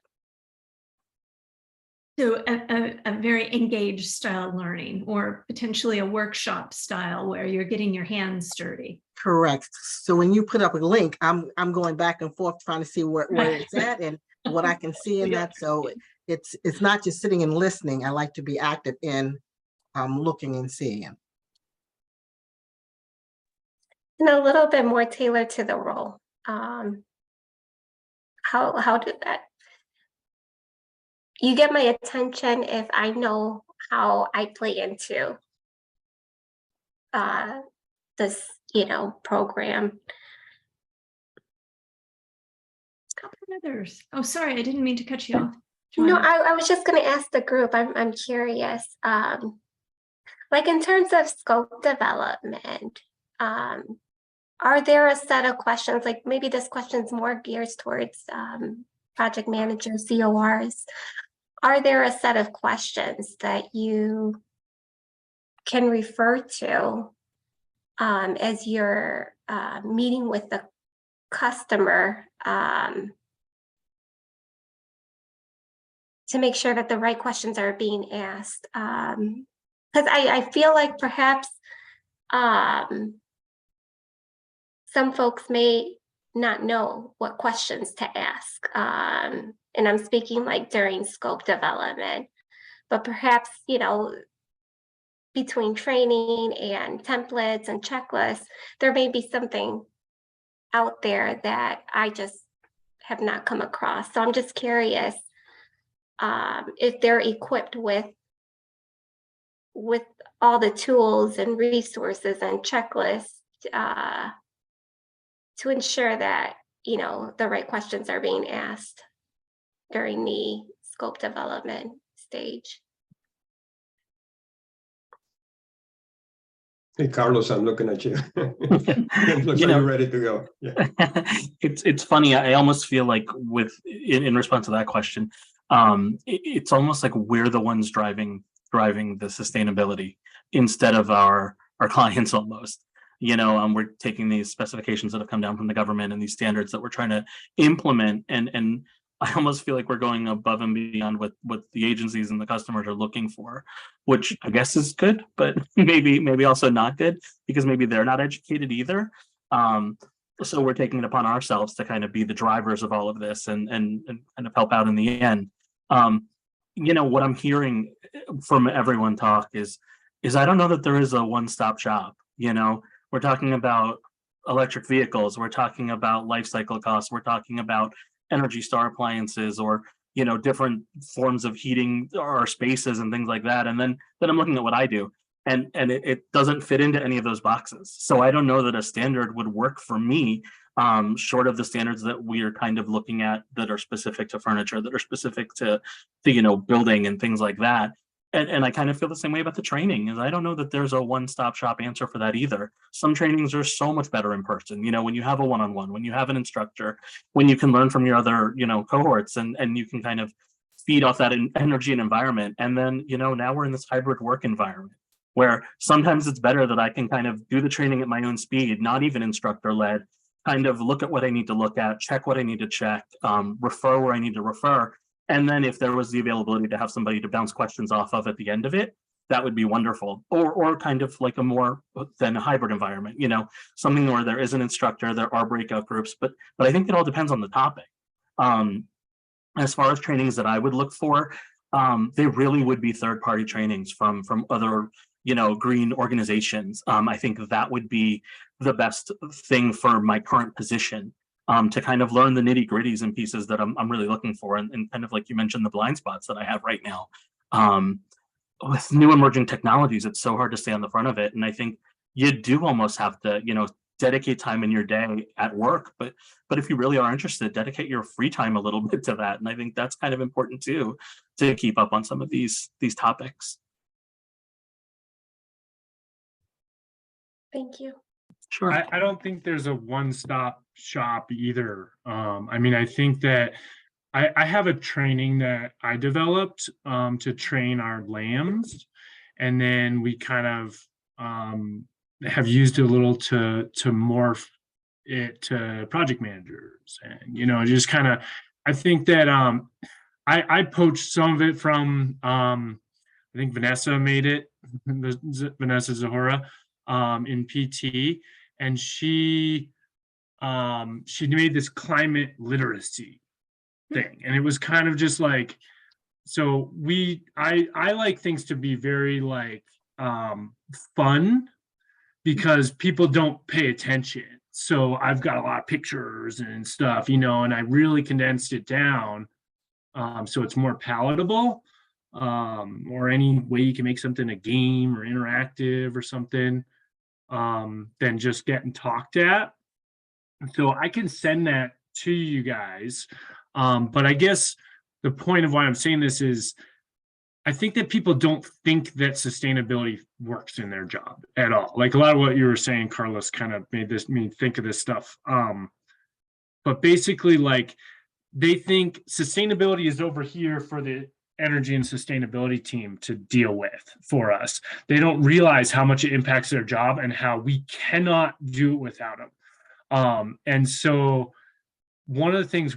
So a very engaged style learning, or potentially a workshop style where you're getting your hands dirty. Correct. So when you put up a link, I'm going back and forth trying to see where it's at and what I can see in that. So it's not just sitting and listening. I like to be active in looking and seeing. And a little bit more tailored to the role. How do that? You get my attention if I know how I play into this, program. Others. Oh, sorry, I didn't mean to cut you off. No, I was just going to ask the group. I'm curious. Like in terms of scope development, are there a set of questions? Like maybe this question's more geared towards project managers, CORs. Are there a set of questions that you can refer to as you're meeting with the customer to make sure that the right questions are being asked? Because I feel like perhaps some folks may not know what questions to ask. And I'm speaking like during scope development, but perhaps, between training and templates and checklists, there may be something out there that I just have not come across. So I'm just curious if they're equipped with all the tools and resources and checklists to ensure that, the right questions are being asked during the scope development stage. Hey, Carlos, I'm looking at you. It looks You like know, you're ready to go. Yeah. it's funny. I almost feel like in response to that question, it's almost like we're the ones driving the sustainability instead of our clients almost. We're taking these specifications that have come down from the government and these standards that we're trying to implement, and I almost feel like we're going above and beyond what the agencies and the customers are looking for, which I guess is good, but maybe also not good because maybe they're not educated either. So we're taking it upon ourselves to kind of be the drivers of all of this and kind of help out in the end. What I'm hearing from everyone talk is I don't know that there is a one-stop shop. We're talking about electric vehicles, we're talking about life cycle costs, we're talking about Energy Star appliances, or different forms of heating our spaces and things like that. And then I'm looking at what I do, and it doesn't fit into any of those boxes. So I don't know that a standard would work for me, short of the standards that we are kind of looking at that are specific to furniture, that are specific to building and things like that. And I kind of feel the same way about the training, is I don't know that there's a one-stop shop answer for that either. Some trainings are so much better in person, when you have a one-on-one, when you have an instructor, when you can learn from your other, cohorts, and you can kind of feed off that energy and environment. And then, now we're in this hybrid work environment where sometimes it's better that I can kind of do the training at my own speed, not even instructor-led, kind of look at what I need to look at, check what I need to check, refer where I need to refer. And then if there was the availability to have somebody to bounce questions off of at the end of it, that would be wonderful. Or kind of like a more than a hybrid environment, something where there is an instructor, there are breakout groups, but I think it all depends on the topic. As far as trainings that I would look for, they really would be third-party trainings from other, green organizations. I think that would be the best thing for my current position. To kind of learn the nitty gritties and pieces that I'm really looking for, and kind of like you mentioned, the blind spots that I have right now. With new emerging technologies, it's so hard to stay on the front of it, and I think you do almost have to, dedicate time in your day at work. But if you really are interested, dedicate your free time a little bit to that, and I think that's kind of important too, to keep up on some of these topics. Thank you. Sure. I don't think there's a one-stop shop either. I think that I have a training that I developed to train our lambs, and then we kind of have used it a little to morph it to project managers, and just kind of, I think that I poached some of it from I think Vanessa made it, Vanessa Zahora, in PT. And she made this climate literacy thing, and it was kind of just like, so I like things to be very like fun, because people don't pay attention. So I've got a lot of pictures and stuff, and I really condensed it down, so it's more palatable, or any way you can make something a game or interactive or something, than just getting talked at. So I can send that to you guys. But I guess the point of why I'm saying this is, I think that people don't think that sustainability works in their job at all. Like a lot of what you were saying, Carlos, kind of made me think of this stuff. But basically, like, they think sustainability is over here for the energy and sustainability team to deal with for us. They don't realize how much it impacts their job and how we cannot do it without them. And so one of the things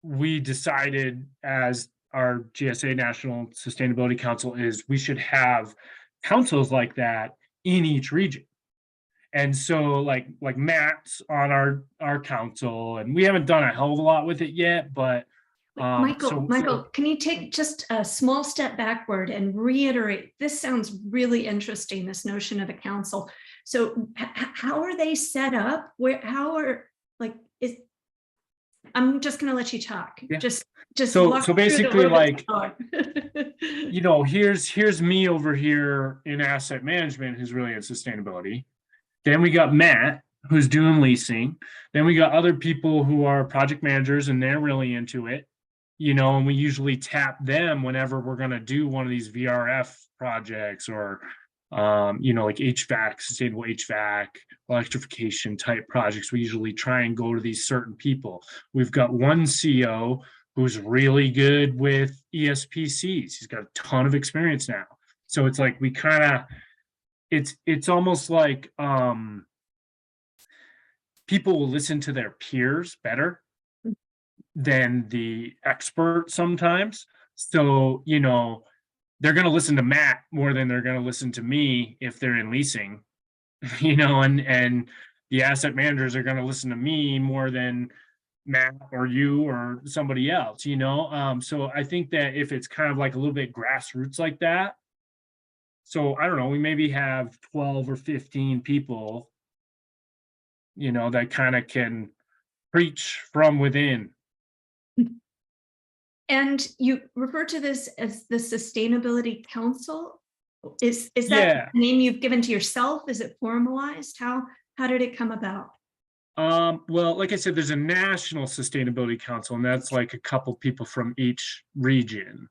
we decided as our GSA National Sustainability Council is we should have councils like that in each region. And so like Matt's on our council, and we haven't done a hell of a lot with it yet, but Michael, can you take just a small step backward and reiterate? This sounds really interesting, this notion of a council. So how are they set up? I'm just going to let you talk. Yeah. Just so basically, like, here's me over here in asset management who's really in sustainability. Then we got Matt, who's doing leasing. Then we got other people who are project managers, and they're really into it. And we usually tap them whenever we're going to do one of these VRF projects, or, like HVAC, sustainable HVAC, electrification type projects. We usually try and go to these certain people. We've got one CO who's really good with ESPCs. He's got a ton of experience now. So it's like we kind of, it's almost like people will listen to their peers better than the expert sometimes. So, they're going to listen to Matt more than they're going to listen to me if they're in leasing, and the asset managers are going to listen to me more than Matt or you or somebody else, So I think that if it's kind of like a little bit grassroots like that, so I don't know, we maybe have 12 or 15 people, that kind of can preach from within. And you refer to this as the Sustainability Council. Is that Yeah. the name you've given to yourself? Is it formalized? How did it come about? Well, like I said, there's a National Sustainability Council, and that's like a couple people from each region.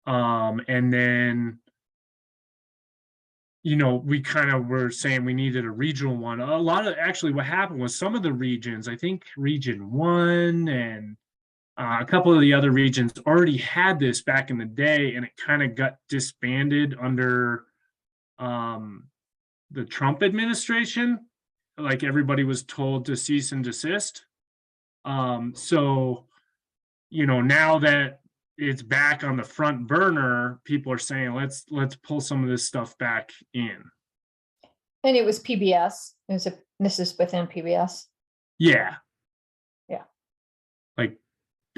And then, we kind of were saying we needed a regional one. A lot of, actually, what happened was some of the regions, I think Region 1 and a couple of the other regions already had this back in the day, and it kind of got disbanded under the Trump administration. Like everybody was told to cease and desist. So, now that it's back on the front burner, people are saying, let's pull some of this stuff back in. And it was PBS. This is within PBS. Yeah. Yeah. Like,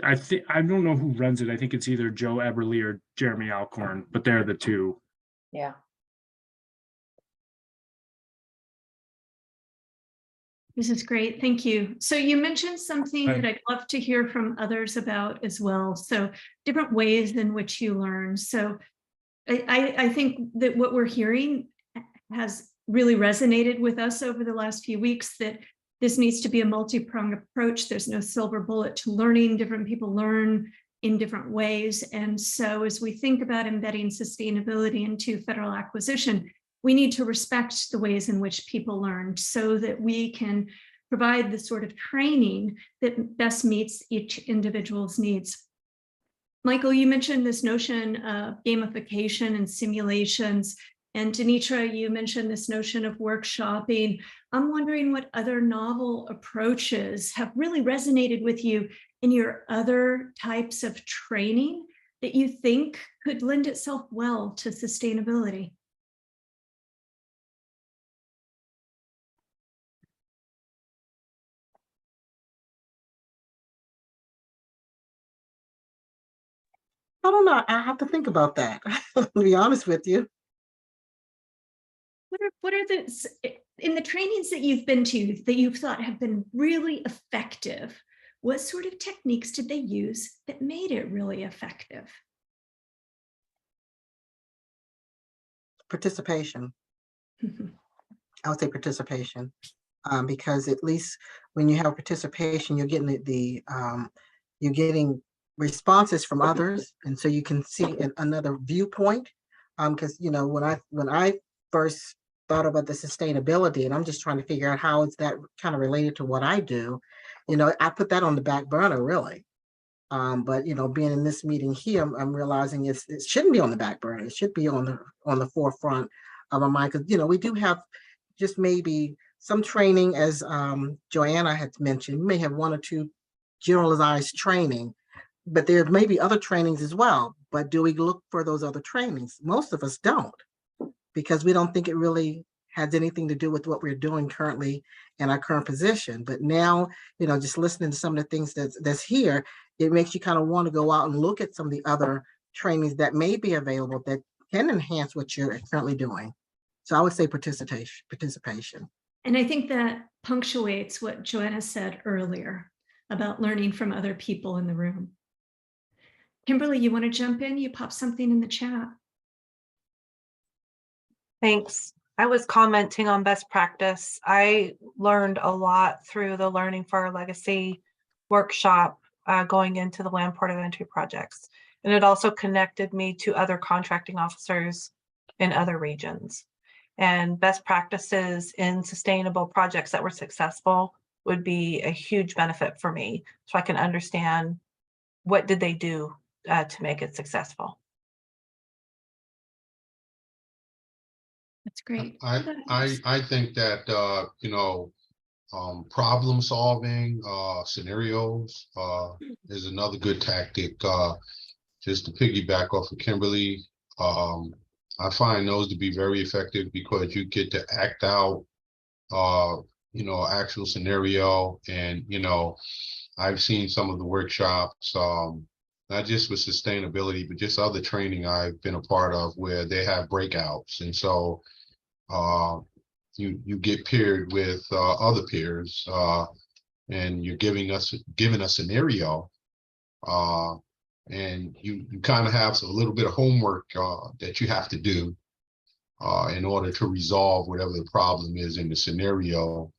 I don't know who runs it. I think it's either Joe Eberly or Jeremy Alcorn, but they're the two. Yeah. This is great. Thank you. So you mentioned something that I'd love to hear from others about as well. So different ways in which you learn. So I think that what we're hearing has really resonated with us over the last few weeks, that this needs to be a multi-pronged approach. There's no silver bullet to learning. Different people learn in different ways. And so as we think about embedding sustainability into federal acquisition, we need to respect the ways in which people learn so that we can provide the sort of training that best meets each individual's needs. Michael, you mentioned this notion of gamification and simulations. And Denitra, you mentioned this notion of workshopping. I'm wondering what other novel approaches have really resonated with you in your other types of training that you think could lend itself well to sustainability. I don't know. I have to think about that, to be honest with you. What are in the trainings that you've been to that you've thought have been really effective? What sort of techniques did they use that made it really effective? Participation. I would say participation, because at least when you have participation, you're getting you're getting responses from others, and so you can see another viewpoint. Because when I first thought about the sustainability, and I'm just trying to figure out how is that kind of related to what I do, I put that on the back burner really. But being in this meeting here, I'm realizing it shouldn't be on the back burner. It should be on the forefront of our mind, because we do have just maybe some training, as Joanna had mentioned. We may have one or two generalized training, but there may be other trainings as well. But do we look for those other trainings? Most of us don't, because we don't think it really has anything to do with what we're doing currently in our current position. But now, just listening to some of the things that's here, it makes you kind of want to go out and look at some of the other trainings that may be available that can enhance what you're currently doing. So I would say participation. And I think that punctuates what Joanna said earlier about learning from other people in the room. Kimberly, you want to jump in? You popped something in the chat. Thanks. I was commenting on best practice. I learned a lot through the Learning for Our Legacy workshop going into the land port of entry projects. And it also connected me to other contracting officers in other regions. and best practices in sustainable projects that were successful would be a huge benefit for me, so I can understand what did they do to make it successful. That's great. I think that problem solving scenarios is another good tactic. Just to piggyback off of Kimberly, I find those to be very effective because you get to act out actual scenario. And I've seen some of the workshops, not just with sustainability, but just other training I've been a part of where they have breakouts. And so you get paired with other peers, and you're giving a scenario, and you kind of have a little bit of homework that you have to do in order to resolve whatever the problem is in the scenario.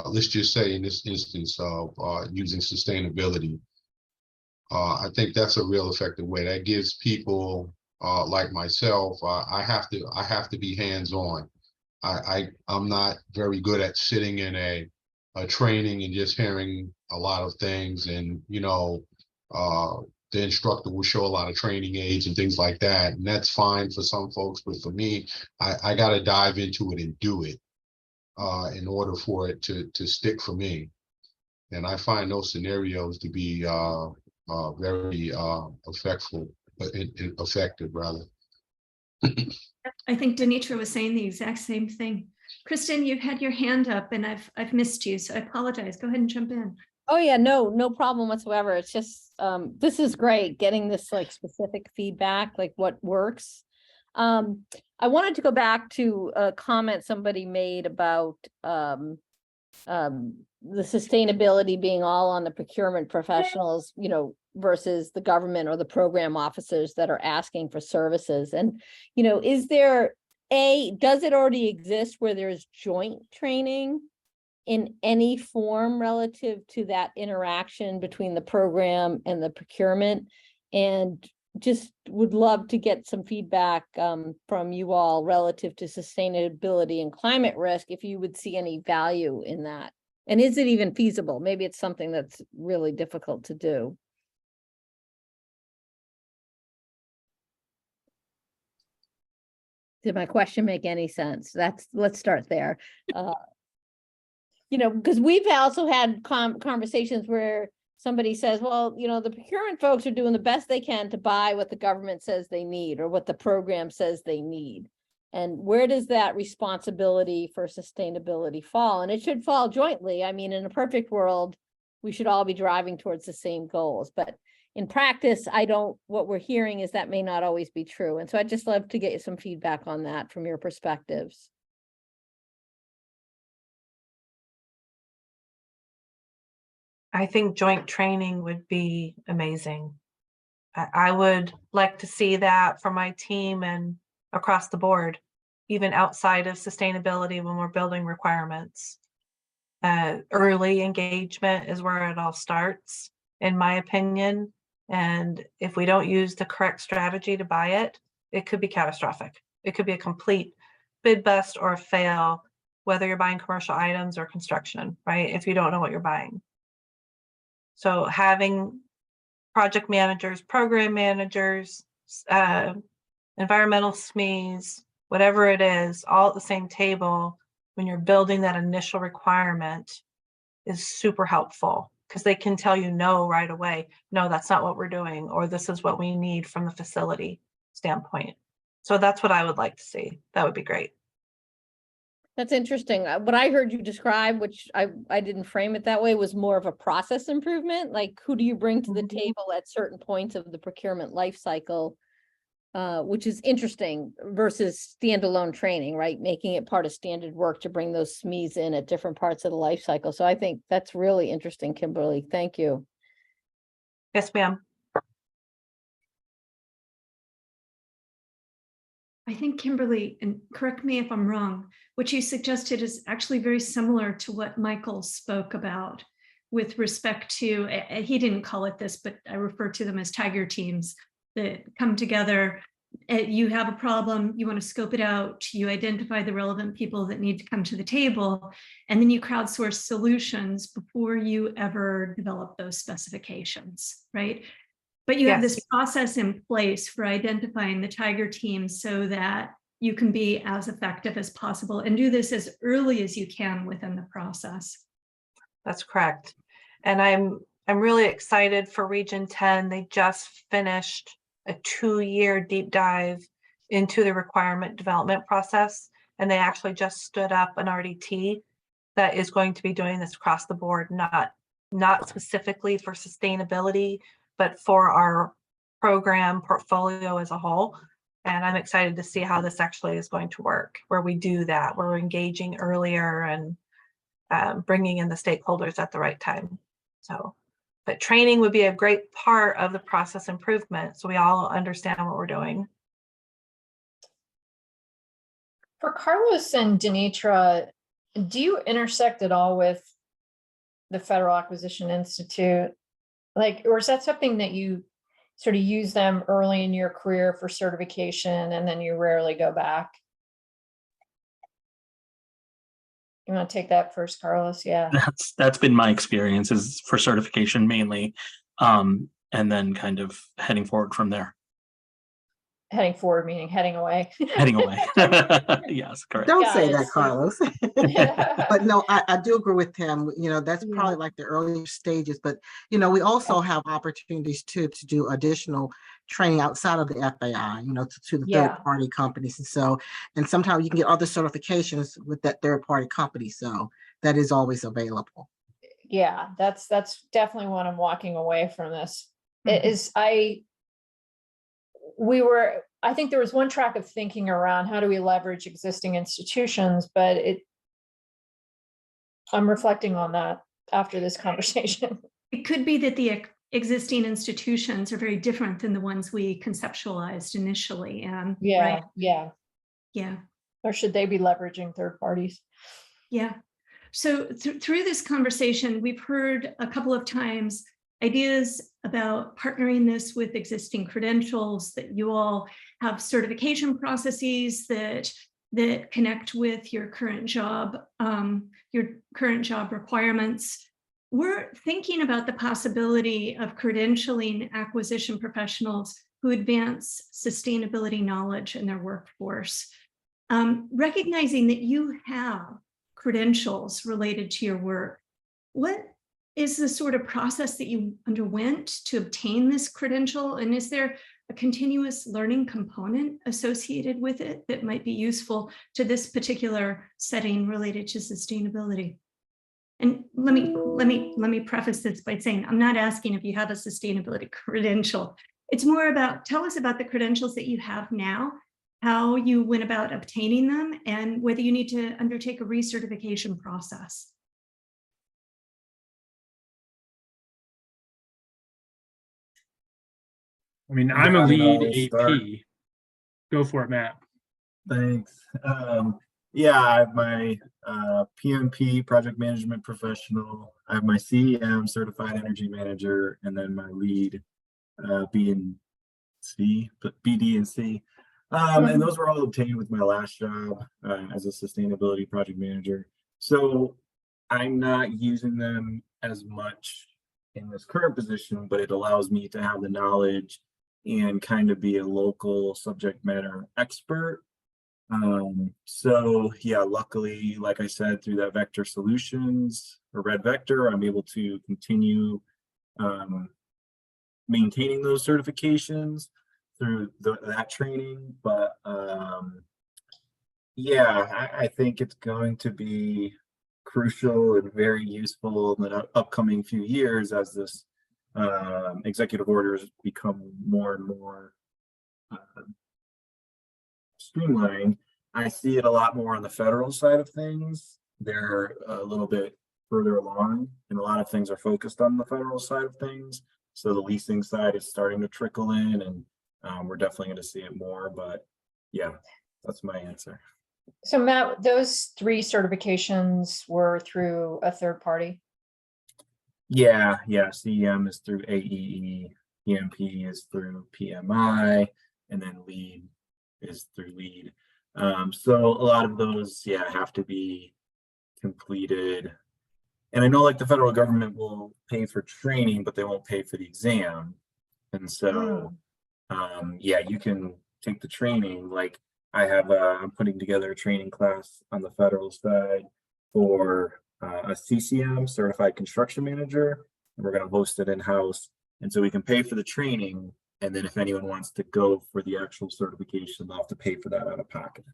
Let's just say in this instance of using sustainability, I think that's a real effective way. That gives people like myself, I have to be hands-on. I'm not very good at sitting in a training and just hearing a lot of things, and the instructor will show a lot of training aids and things like that, and that's fine for some folks, but for me, I got to dive into it and do it in order for it to stick for me. And I find those scenarios to be very effective rather. I think Denitra was saying the exact same thing. Kristen, you've had your hand up and I've missed you, so I apologize. Go ahead and jump in. Oh yeah, no problem whatsoever. It's just, this is great, getting this like specific feedback, like what works. I wanted to go back to a comment somebody made about the sustainability being all on the procurement professionals, versus the government or the program officers that are asking for services. And, is there does it already exist where there's joint training in any form relative to that interaction between the program and the procurement? And just would love to get some feedback from you all relative to sustainability and climate risk, if you would see any value in that. And is it even feasible? Maybe it's something that's really difficult to do. Did my question make any sense? Let's start there. Because we've also had conversations where somebody says, well, the procurement folks are doing the best they can to buy what the government says they need or what the program says they need. And where does that responsibility for sustainability fall? And it should fall jointly. I mean, in a perfect world, we should all be driving towards the same goals. But in practice, what we're hearing is that may not always be true. And so I'd just love to get some feedback on that from your perspectives. I think joint training would be amazing. I would like to see that for my team and across the board, even outside of sustainability when we're building requirements. Early engagement is where it all starts, in my opinion. And if we don't use the correct strategy to buy it, it could be catastrophic. It could be a complete bid bust or a fail, whether you're buying commercial items or construction, right? If you don't know what you're buying. So having project managers, program managers, environmental SMEs, whatever it is, all at the same table when you're building that initial requirement is super helpful, because they can tell you no right away. No, that's not what we're doing, or this is what we need from the facility standpoint. So that's what I would like to see. That would be great. That's interesting. What I heard you describe, which I didn't frame it that way, was more of a process improvement. Like, who do you bring to the table at certain points of the procurement life cycle, which is interesting, versus standalone training, right? Making it part of standard work to bring those SMEs in at different parts of the life cycle. So I think that's really interesting, Kimberly. Thank you. Yes, ma'am. I think, Kimberly, and correct me if I'm wrong, what you suggested is actually very similar to what Michael spoke about with respect to, he didn't call it this, but I refer to them as tiger teams that come together you have a problem, you want to scope it out, you identify the relevant people that need to come to the table, and then you crowdsource solutions before you ever develop those specifications, right? But you have this process in place for identifying the Tiger team so that you can be as effective as possible and do this as early as you can within the process. That's correct. And I'm really excited for Region 10. They just finished a 2-year deep dive into the requirement development process. And they actually just stood up an RDT that is going to be doing this across the board, not specifically for sustainability, but for our program portfolio as a whole. And I'm excited to see how this actually is going to work, where we do that, where we're engaging earlier and bringing in the stakeholders at the right time. So, but training would be a great part of the process improvement, so we all understand what we're doing. For Carlos and Denitra, do you intersect at all with the Federal Acquisition Institute? Like, or is that something that you sort of use them early in your career for certification and then you rarely go back? You want to take that first, Carlos? Yeah. That's been my experience, is for certification mainly, and then kind of heading forward from there. Heading forward, meaning heading away. Heading away. Yes, correct. Don't Got say it. that, Carlos. But no, I do agree with him. You know, that's probably like the earlier stages, but you know, we also have opportunities too to do additional training outside of the FAI, you know, to the third party companies. And so, and sometimes you can get other certifications with that third party company. So that is always available. Yeah, that's definitely what I'm walking away from this. I think there was one track of thinking around how do we leverage existing institutions, but I'm reflecting on that after this conversation. It could be that the existing institutions are very different than the ones we conceptualized initially. Yeah. Or should they be leveraging third parties? Yeah. So through this conversation, we've heard a couple of times ideas about partnering this with existing credentials, that you all have certification processes that connect with your current job requirements. We're thinking about the possibility of credentialing acquisition professionals who advance sustainability knowledge in their workforce, recognizing that you have credentials related to your work. What is the sort of process that you underwent to obtain this credential? And is there a continuous learning component associated with it that might be useful to this particular setting related to sustainability? And let me preface this by saying, I'm not asking if you have a sustainability credential. It's more about, tell us about the credentials that you have now, how you went about obtaining them, and whether you need to undertake a recertification process. I mean, I'm a lead AP. Go for it, Matt. Thanks. Yeah, I have my PMP, project management professional. I have my CEM, certified energy manager, and then my lead B and C, BD and C. And those were all obtained with my last job as a sustainability project manager. So I'm not using them as much in this current position, but it allows me to have the knowledge and kind of be a local subject matter expert. So yeah, luckily, like I said, through that Vector Solutions or Red Vector, I'm able to continue maintaining those certifications through that training. But yeah, I think it's going to be crucial and very useful in the upcoming few years as this executive orders become more and more streamlined. I see it a lot more on the federal side of things. They're a little bit further along, and a lot of things are focused on the federal side of things. So the leasing side is starting to trickle in, and we're definitely going to see it more. But yeah, that's my answer. So Matt, those 3 certifications were through a third party? Yeah. CEM is through AEE, PMP is through PMI, and then lead is through lead. So a lot of those, yeah, have to be completed. And I know like the federal government will pay for training, but they won't pay for the exam. And so, yeah, you can take the training. Like I'm putting together a training class on the federal side for a CCM, Certified Construction Manager, and we're going to host it in-house. And so we can pay for the training, and then if anyone wants to go for the actual certification, they'll have to pay for that out of pocket.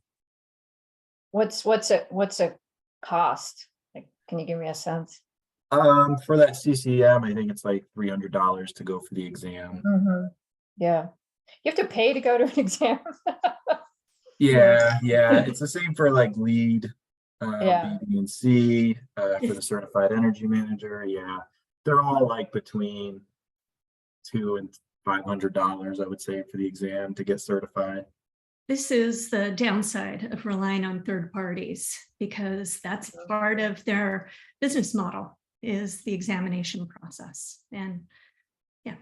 What's a cost? Like, can you give me a sense? For that CCM, I think it's like $300 to go for the exam. Yeah. You have to pay to go to an exam. Yeah, it's the same for like lead, Yeah. B, B, and C, for the certified energy manager. Yeah, they're all like between $200 and $500, I would say, for the exam to get certified. This is the downside of relying on third parties, because that's part of their business model, is the examination process. And yeah.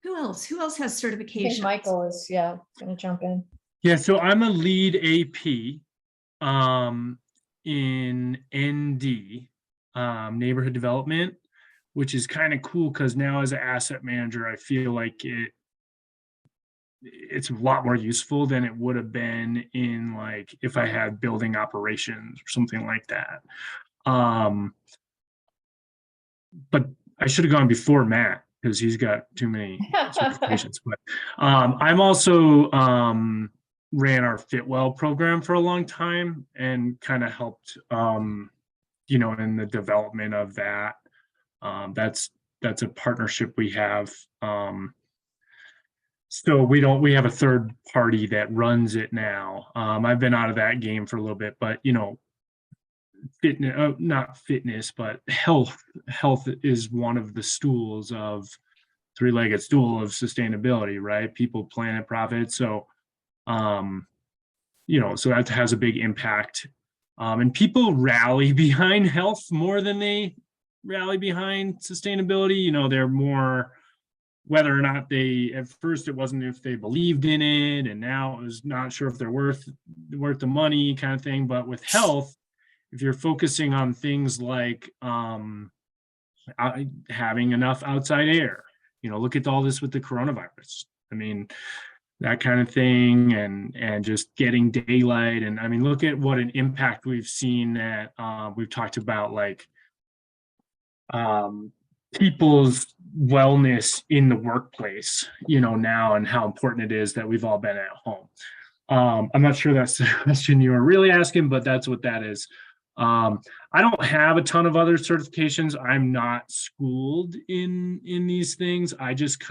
Who else has I certification? think Michael is, going to jump in. Yeah, so I'm a lead AP in ND, neighborhood development, which is kind of cool because now as an asset manager, I feel like it's a lot more useful than it would have been in like if I had building operations or something like that. But I should have gone before Matt because he's got too many certifications. But I'm also ran our Fitwell program for a long time and kind of helped, in the development of that. That's a partnership we have. So we have a third party that runs it now. I've been out of that game for a little bit, but fitness, not fitness, but health is one of the stools of three-legged stool of sustainability, right? People, planet, profit. So, so that has a big impact. And people rally behind health more than they rally behind sustainability. They're more, whether or not at first it wasn't if they believed in it, and now it was not sure if they're worth the money kind of thing. But with health, if you're focusing on things like having enough outside air, look at all this with the coronavirus. I mean, that kind of thing, and just getting daylight. And I mean, look at what an impact we've seen that we've talked about, like people's wellness in the workplace, now, and how important it is that we've all been at home. I'm not sure that's the question you were really asking, but that's what that is. I don't have a ton of other certifications. I'm not schooled in these things. I just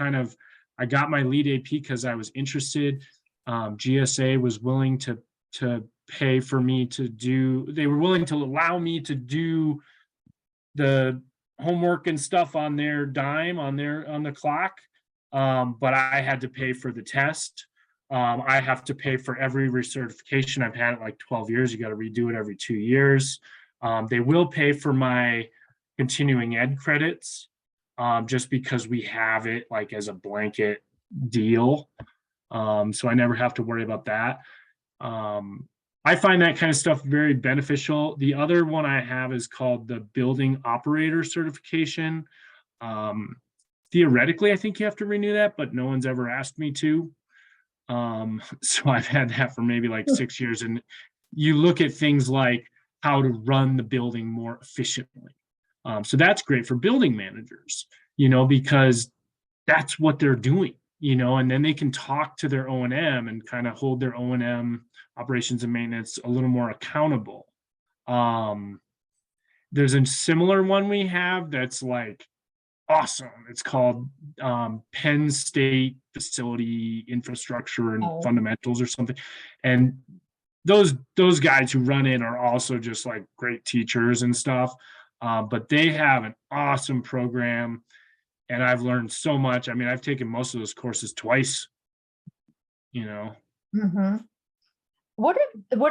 I got my lead AP because I was interested. GSA was willing to pay for me they were willing to allow me to do the homework and stuff on their dime, on the clock. But I had to pay for the test. I have to pay for every recertification. I've had it like 12 years. You got to redo it every 2 years. They will pay for my continuing ed credits, just because we have it like as a blanket deal. So I never have to worry about that. I find that kind of stuff very beneficial. The other one I have is called the Building Operator Certification. Theoretically, I think you have to renew that, but no one's ever asked me to. So I've had that for maybe like 6 years. And you look at things like how to run the building more efficiently. So that's great for building managers, because that's what they're doing, and then they can talk to their O&M and kind of hold their O&M operations and maintenance a little more accountable. There's a similar one we have that's like awesome. It's called Penn State Facility Infrastructure and Fundamentals or something. And those guys who run it are also just like great teachers and stuff. But they have an awesome program, and I've learned so much. I mean, I've taken most of those courses twice, Mm-hmm. What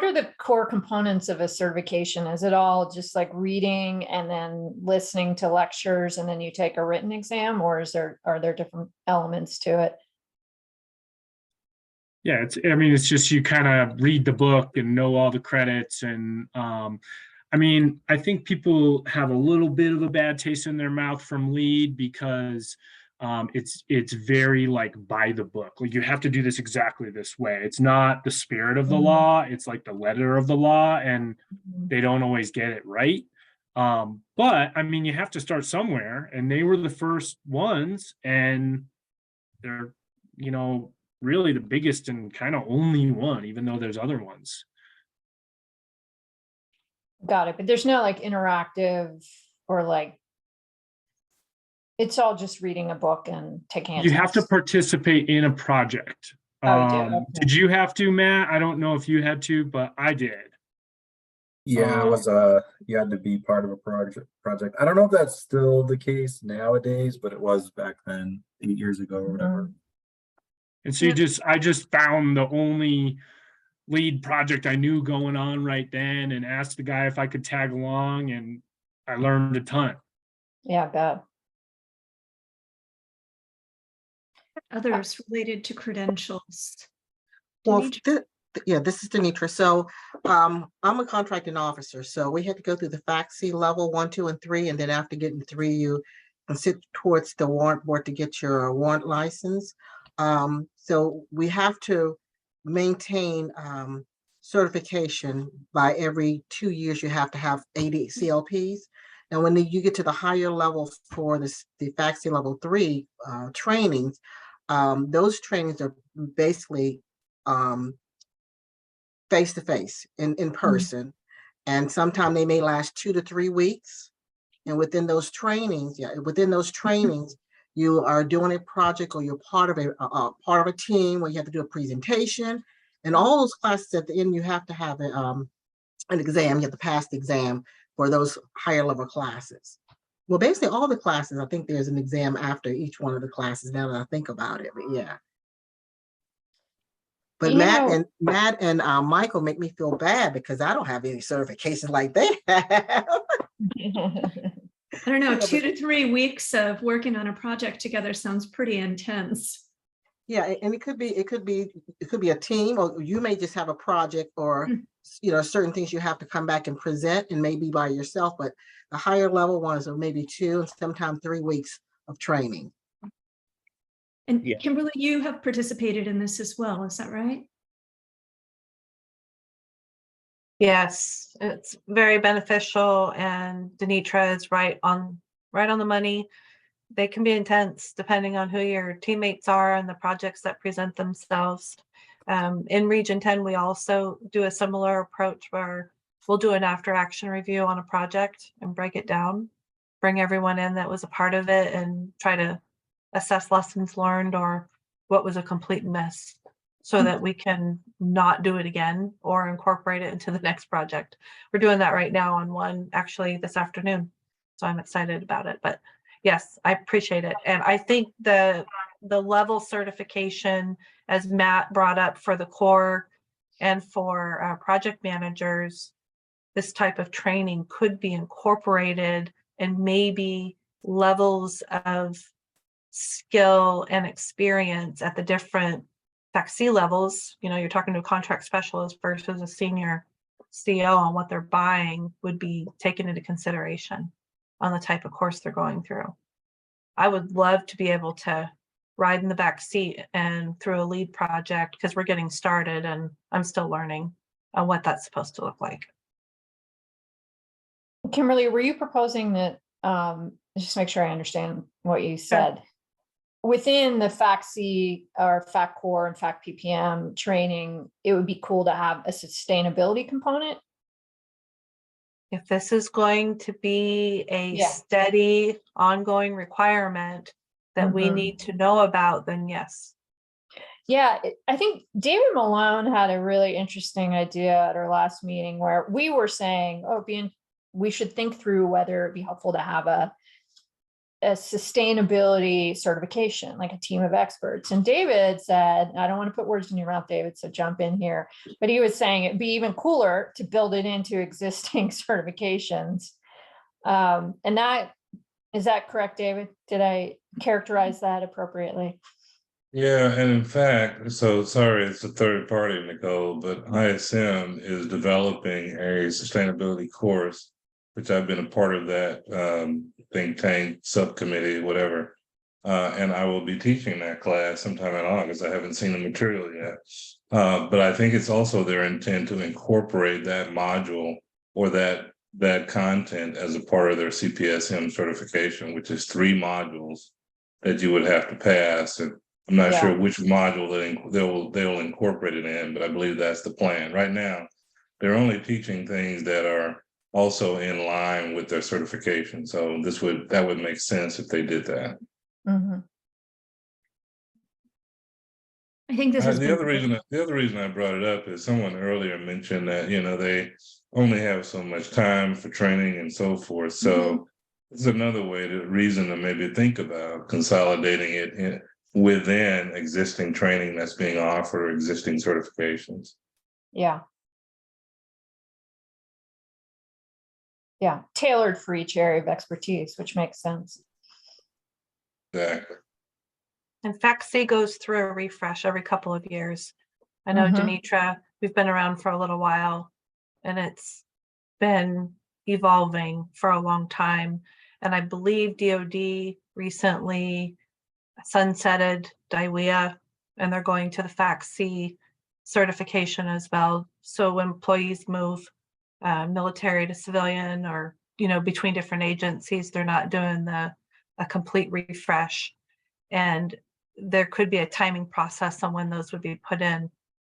are the core components of a certification? Is it all just like reading and then listening to lectures and then you take a written exam, or are there different elements to it? Yeah, I mean, it's just you kind of read the book and know all the credits. And I mean, I think people have a little bit of a bad taste in their mouth from lead because it's very like by the book. Like you have to do this exactly this way. It's not the spirit of the law. It's like the letter of the law, and they don't always get it right. But I mean, you have to start somewhere, and they were the first ones, and they're, you know, really the biggest and kind of only one, even though there's other ones. Got it. But there's no like interactive or like, it's all just reading a book and taking a You have to test. participate in a project. Oh, you do? Okay. Did you have to, Matt? I don't know if you had to, but I did. Yeah, it was you had to be part of a project. I don't know if that's still the case nowadays, but it was back then, 8 years ago or whatever. And so I just found the only lead project I knew going on right then and asked the guy if I could tag along, and I learned a ton. Yeah, I bet. Others related to credentials. Well, yeah, this is Denitra. So I'm a contracting officer. So we had to go through the FAC level 1, 2, and 3. And then after getting 3, you can sit towards the warrant board to get your warrant license. So we have to maintain certification by every 2 years. You have to have 80 CLPs. And when you get to the higher level for the FAC level 3 trainings, those trainings are basically face-to-face in person. And sometimes they may last 2 to 3 weeks. And within those trainings, you are doing a project, or you're part of a team where you have to do a presentation. And all those classes at the end, you have to have an exam. You have to pass the exam for those higher level classes. Well, basically all the classes, I think there's an exam after each one of the classes, now that I think about it, but yeah. But Matt and Michael make me feel bad because I don't have any certifications like they have. I don't know, 2 to 3 weeks of working on a project together sounds pretty intense. Yeah, and it could be a team, or you may just have a project, or certain things you have to come back and present, and maybe by yourself. But the higher level ones are maybe 2 and sometimes 3 weeks of training. And Kimberly, you have participated in this as well, is that right? Yes, it's very beneficial, and Denitra is right on the money. They can be intense depending on who your teammates are and the projects that present themselves. In Region 10, we also do a similar approach where we'll do an after action review on a project and break it down, bring everyone in that was a part of it, and try to assess lessons learned or what was a complete mess, so that we can not do it again or incorporate it into the next project. We're doing that right now on one actually this afternoon. So I'm excited about it. But yes, I appreciate it. And I think the level certification, as Matt brought up, for the core and for project managers, this type of training could be incorporated, and maybe levels of skill and experience at the different FAC levels. You're talking to a contract specialist versus a senior CO on what they're buying would be taken into consideration on the type of course they're going through. I would love to be able to ride in the back seat and through a lead project, because we're getting started and I'm still learning on what that's supposed to look like. Kimberly, were you proposing that, just make sure I understand what you said. Sure. Within the FAC or FAC Core and FAC PPM training, it would be cool to have a sustainability component? If this is going to be a steady, ongoing requirement that we need to know about, then yes. Yeah, I think David Malone had a really interesting idea at our last meeting where we were saying, we should think through whether it'd be helpful to have a sustainability certification, like a team of experts. And David said, I don't want to put words in your mouth, David, so jump in here. But he was saying it'd be even cooler to build it into existing certifications. And is that correct, David? Did I characterize that appropriately? Yeah, and in fact, so sorry, it's a third party, Nicole, but ISM is developing a sustainability course, which I've been a part of that think tank subcommittee, whatever. And I will be teaching that class sometime in August. I haven't seen the material yet. But I think it's also their intent to incorporate that module or that content as a part of their CPSM certification, which is 3 modules that you would have to pass. And I'm not sure which module they'll incorporate it in, but I believe that's the plan. Right now, they're only teaching things that are also in line with their certification. So that would make sense if they did that. Mm-hmm. I think this is the other reason I brought it up is someone earlier mentioned that they only have so much time for training and so forth. So it's another reason to maybe think about consolidating it within existing training that's being offered or existing certifications. Yeah. Yeah, tailored for each area of expertise, which makes sense. Exactly. And FAC goes through a refresh every couple of years. I know, Denitra, we've been around for a little while, and it's been evolving for a long time. And I believe DoD recently sunsetted DIWEA, and they're going to the FAC certification as well. So when employees move military to civilian or, between different agencies, they're not doing a complete refresh. And there could be a timing process on when those would be put in.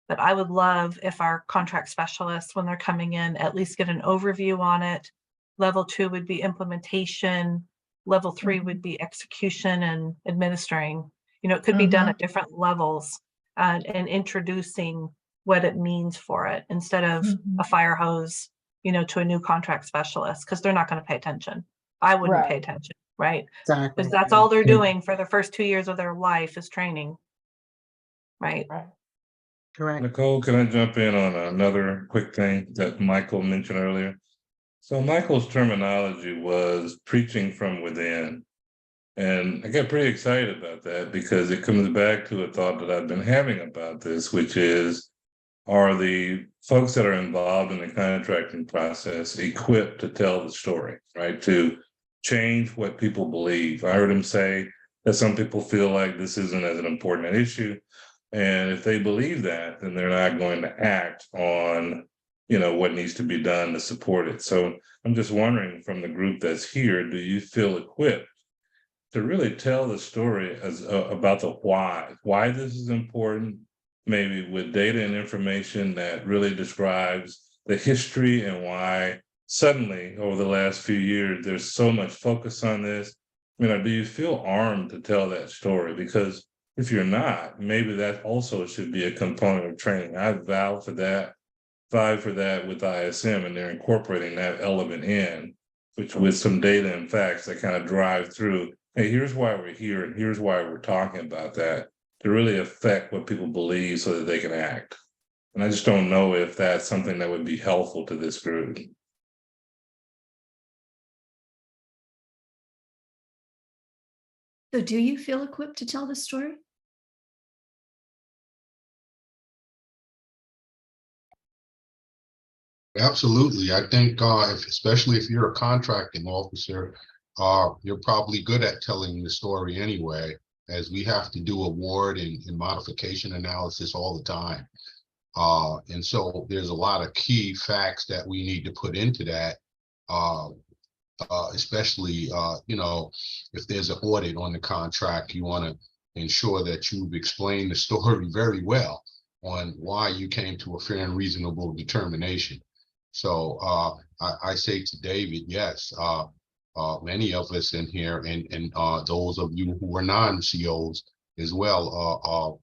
But I would love if our contract specialists, when they're coming in, at least get an overview on it. Level 2 would be implementation. Level 3 would be execution and administering. It could be done at different levels and introducing what it means for it instead of a fire hose, to a new contract specialist, because they're not going to pay attention. I wouldn't pay attention, right? Exactly. Because that's all they're doing for the first 2 years of their life is training, right? Correct. Nicole, can I jump in on another quick thing that Michael mentioned earlier? So Michael's terminology was preaching from within. And I get pretty excited about that because it comes back to a thought that I've been having about this, which is, are the folks that are involved in the contracting process equipped to tell the story, right? To change what people believe. I heard him say that some people feel like this isn't as an important an issue. And if they believe that, then they're not going to act on, what needs to be done to support it. So I'm just wondering, from the group that's here, do you feel equipped to really tell the story about the why this is important, maybe with data and information that really describes the history and why suddenly over the last few years, there's so much focus on this. Do you feel armed to tell that story? Because if you're not, maybe that also should be a component of training. I vibe for that with ISM, and they're incorporating that element in, which with some data and facts that kind of drive through, hey, here's why we're here, and here's why we're talking about that, to really affect what people believe so that they can act. And I just don't know if that's something that would be helpful to this group. So do you feel equipped to tell the story? Absolutely. I think especially if you're a contracting officer, you're probably good at telling the story anyway, as we have to do award and modification analysis all the time. And so there's a lot of key facts that we need to put into that, especially, if there's an audit on the contract, you want to ensure that you've explained the story very well on why you came to a fair and reasonable determination. So I say to David, yes, many of us in here and those of you who are non-COs as well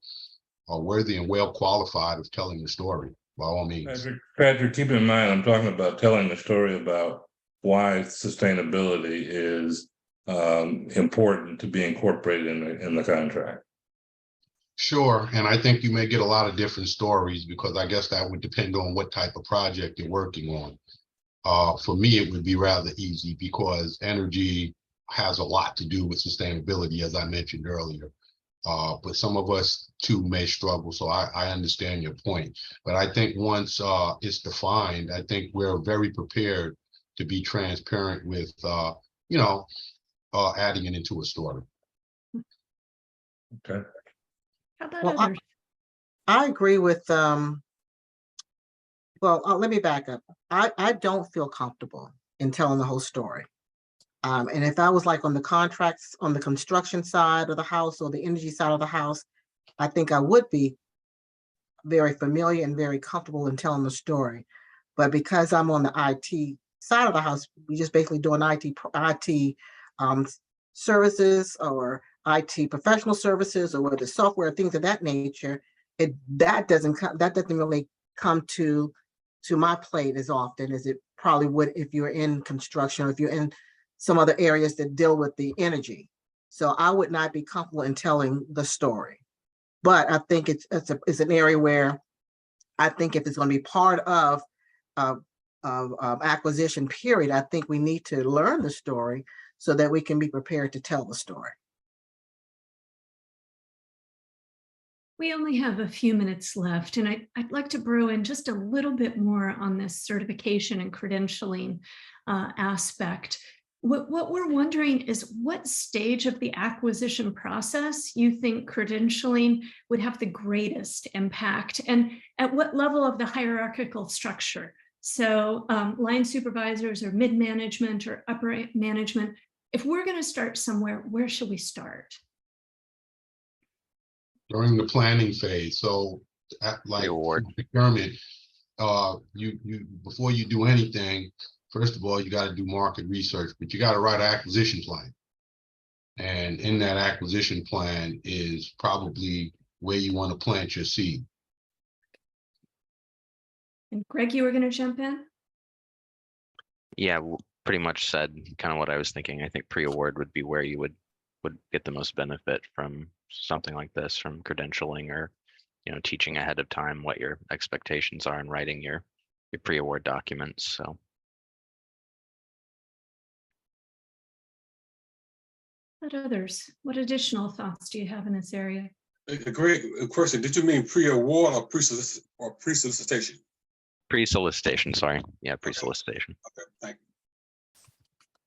are worthy and well qualified of telling the story, by all means. Patrick, keep in mind, I'm talking about telling the story about why sustainability is important to be incorporated in the contract. Sure, and I think you may get a lot of different stories because I guess that would depend on what type of project you're working on. For me, it would be rather easy because energy has a lot to do with sustainability, as I mentioned earlier. but some of us too may struggle. So I understand your point. But I think once it's defined, I think we're very prepared to be transparent with, adding it into a story. Okay. How about Well, others? I agree with, let me back up. I don't feel comfortable in telling the whole story. And if I was like on the contracts, on the construction side of the house or the energy side of the house, I think I would be very familiar and very comfortable in telling the story. But because I'm on the IT side of the house, we just basically doing IT services or IT professional services or whether software, things of that nature, that doesn't really come to my plate as often as it probably would if you're in construction or if you're in some other areas that deal with the energy. So I would not be comfortable in telling the story. But I think it's an area where I think if it's going to be part of acquisition period, I think we need to learn the story so that we can be prepared to tell the story. We only have a few minutes left, and I'd like to brew in just a little bit more on this certification and credentialing aspect. What we're wondering is what stage of the acquisition process you think credentialing would have the greatest impact, and at what level of the hierarchical structure? So line supervisors or mid-management or upper management, if we're going to start somewhere, where should we start? During the planning phase. So like procurement, you before you do anything, first of all, you got to do market research, but you got to write an acquisition plan. And in that acquisition plan is probably where you want to plant your seed. And Greg, you were going to jump in? Yeah, pretty much said kind of what I was thinking. I think pre-award would be where you would get the most benefit from something like this, from credentialing or, teaching ahead of time what your expectations are and writing your pre-award documents. So. What others? What additional thoughts do you have in this area? A great question. Did you mean pre-award or pre-solicitation? Pre-solicitation, sorry. Yeah, pre-solicitation. Okay, thank you.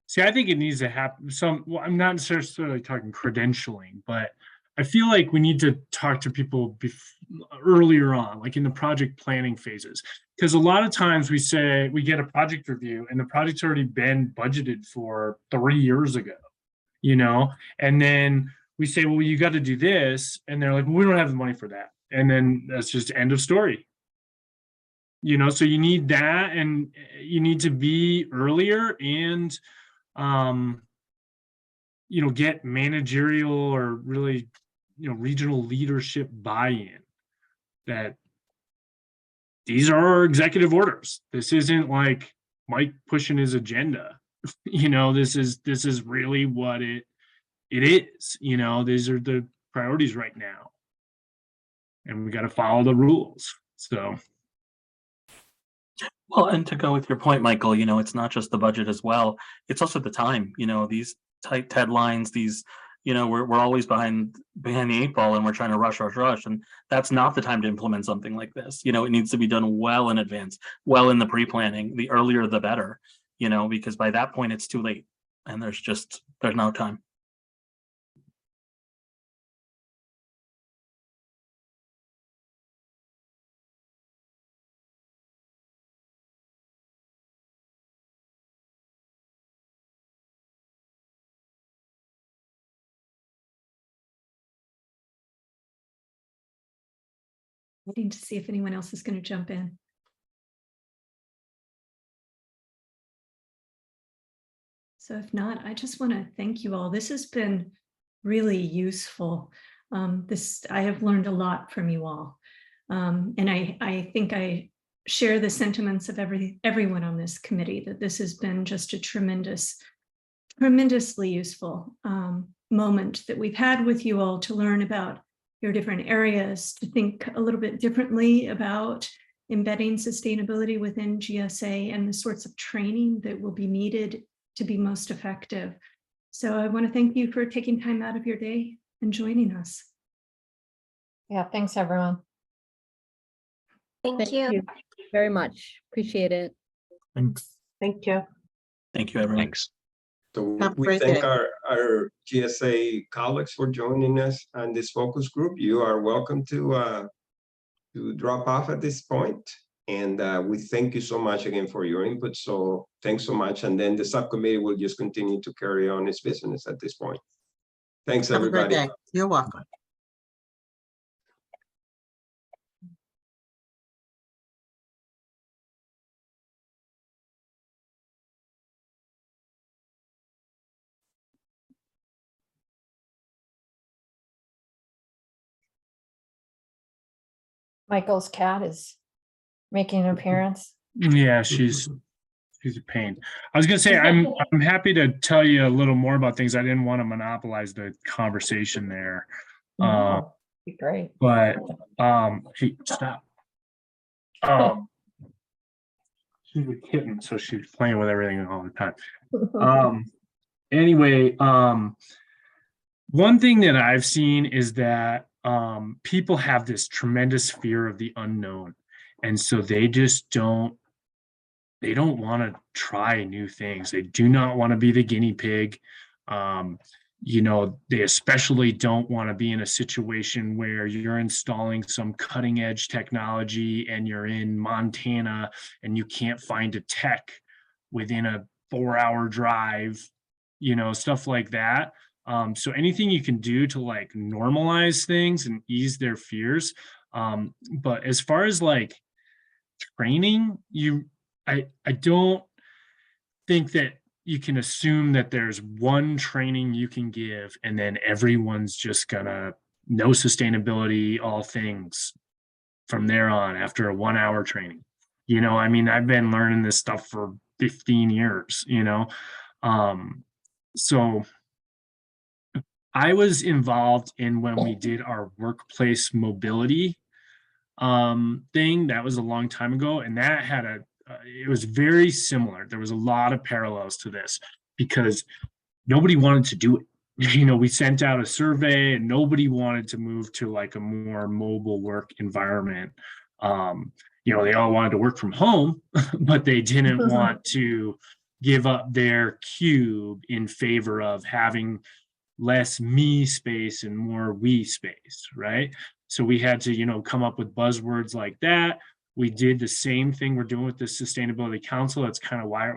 See, I think it needs to happen. Well, I'm not necessarily talking credentialing, but I feel like we need to talk to people earlier on, like in the project planning phases. Because a lot of times we say we get a project review and the project's already been budgeted for 3 years ago, and then we say, well, you got to do this. And they're like, well, we don't have the money for that. And then that's just end of story. So you need that, and you need to be earlier and get managerial or really, regional leadership buy-in that these are our executive orders. This isn't like Mike pushing his agenda. This is really what it is. These are the priorities right now, and we got to follow the rules. So. Well, and to go with your point, Michael, it's not just the budget as well. It's also the time, these tight deadlines, these, we're always behind the 8 ball, and we're trying to rush. And that's not the time to implement something like this. It needs to be done well in advance, well in the pre-planning. The earlier, the better, because by that point it's too late and there's no time. Waiting to see if anyone else is going to jump in. So if not, I just want to thank you all. This has been really useful. I have learned a lot from you all. And I think I share the sentiments of everyone on this committee, that this has been just a tremendously useful moment that we've had with you all to learn about your different areas, to think a little bit differently about embedding sustainability within GSA and the sorts of training that will be needed to be most effective. So I want to thank you for taking time out of your day and joining us. Yeah, thanks, everyone. Thank you. Very much. Appreciate it. Thanks. Thank you. Thank you, everyone. Thanks. So Have a we great thank day. our GSA colleagues for joining us on this focus group. You are welcome to drop off at this point. And we thank you so much again for your input. So thanks so much. And then the subcommittee will just continue to carry on its business at this point. Thanks, Have a great everybody. day. You're welcome. Michael's cat is making an appearance. Yeah, she's a pain. I was gonna say I'm happy to tell you a little more about things. I didn't want to monopolize the conversation there. No, be great. But hey, stop. She's a kitten, so she's playing with everything all the time. Anyway, one thing that I've seen is that people have this tremendous fear of the unknown, and so they just don't want to try new things. They do not want to be the guinea pig. They especially don't want to be in a situation where you're installing some cutting edge technology and you're in Montana and you can't find a tech within a 4-hour drive, stuff like that. So anything you can do to like normalize things and ease their fears. But as far as like training, I don't think that you can assume that there's one training you can give and then everyone's just gonna know sustainability, all things from there on after a 1-hour training. I've been learning this stuff for 15 years, so I was involved in when we did our workplace mobility thing. That was a long time ago, and that had it was very similar. There was a lot of parallels to this because nobody wanted to do it. We sent out a survey and nobody wanted to move to like a more mobile work environment. They all wanted to work from home, but they didn't want to give up their cube in favor of having less me space and more we space, right? So we had to, come up with buzzwords like that. We did the same thing we're doing with the Sustainability Council. That's kind of why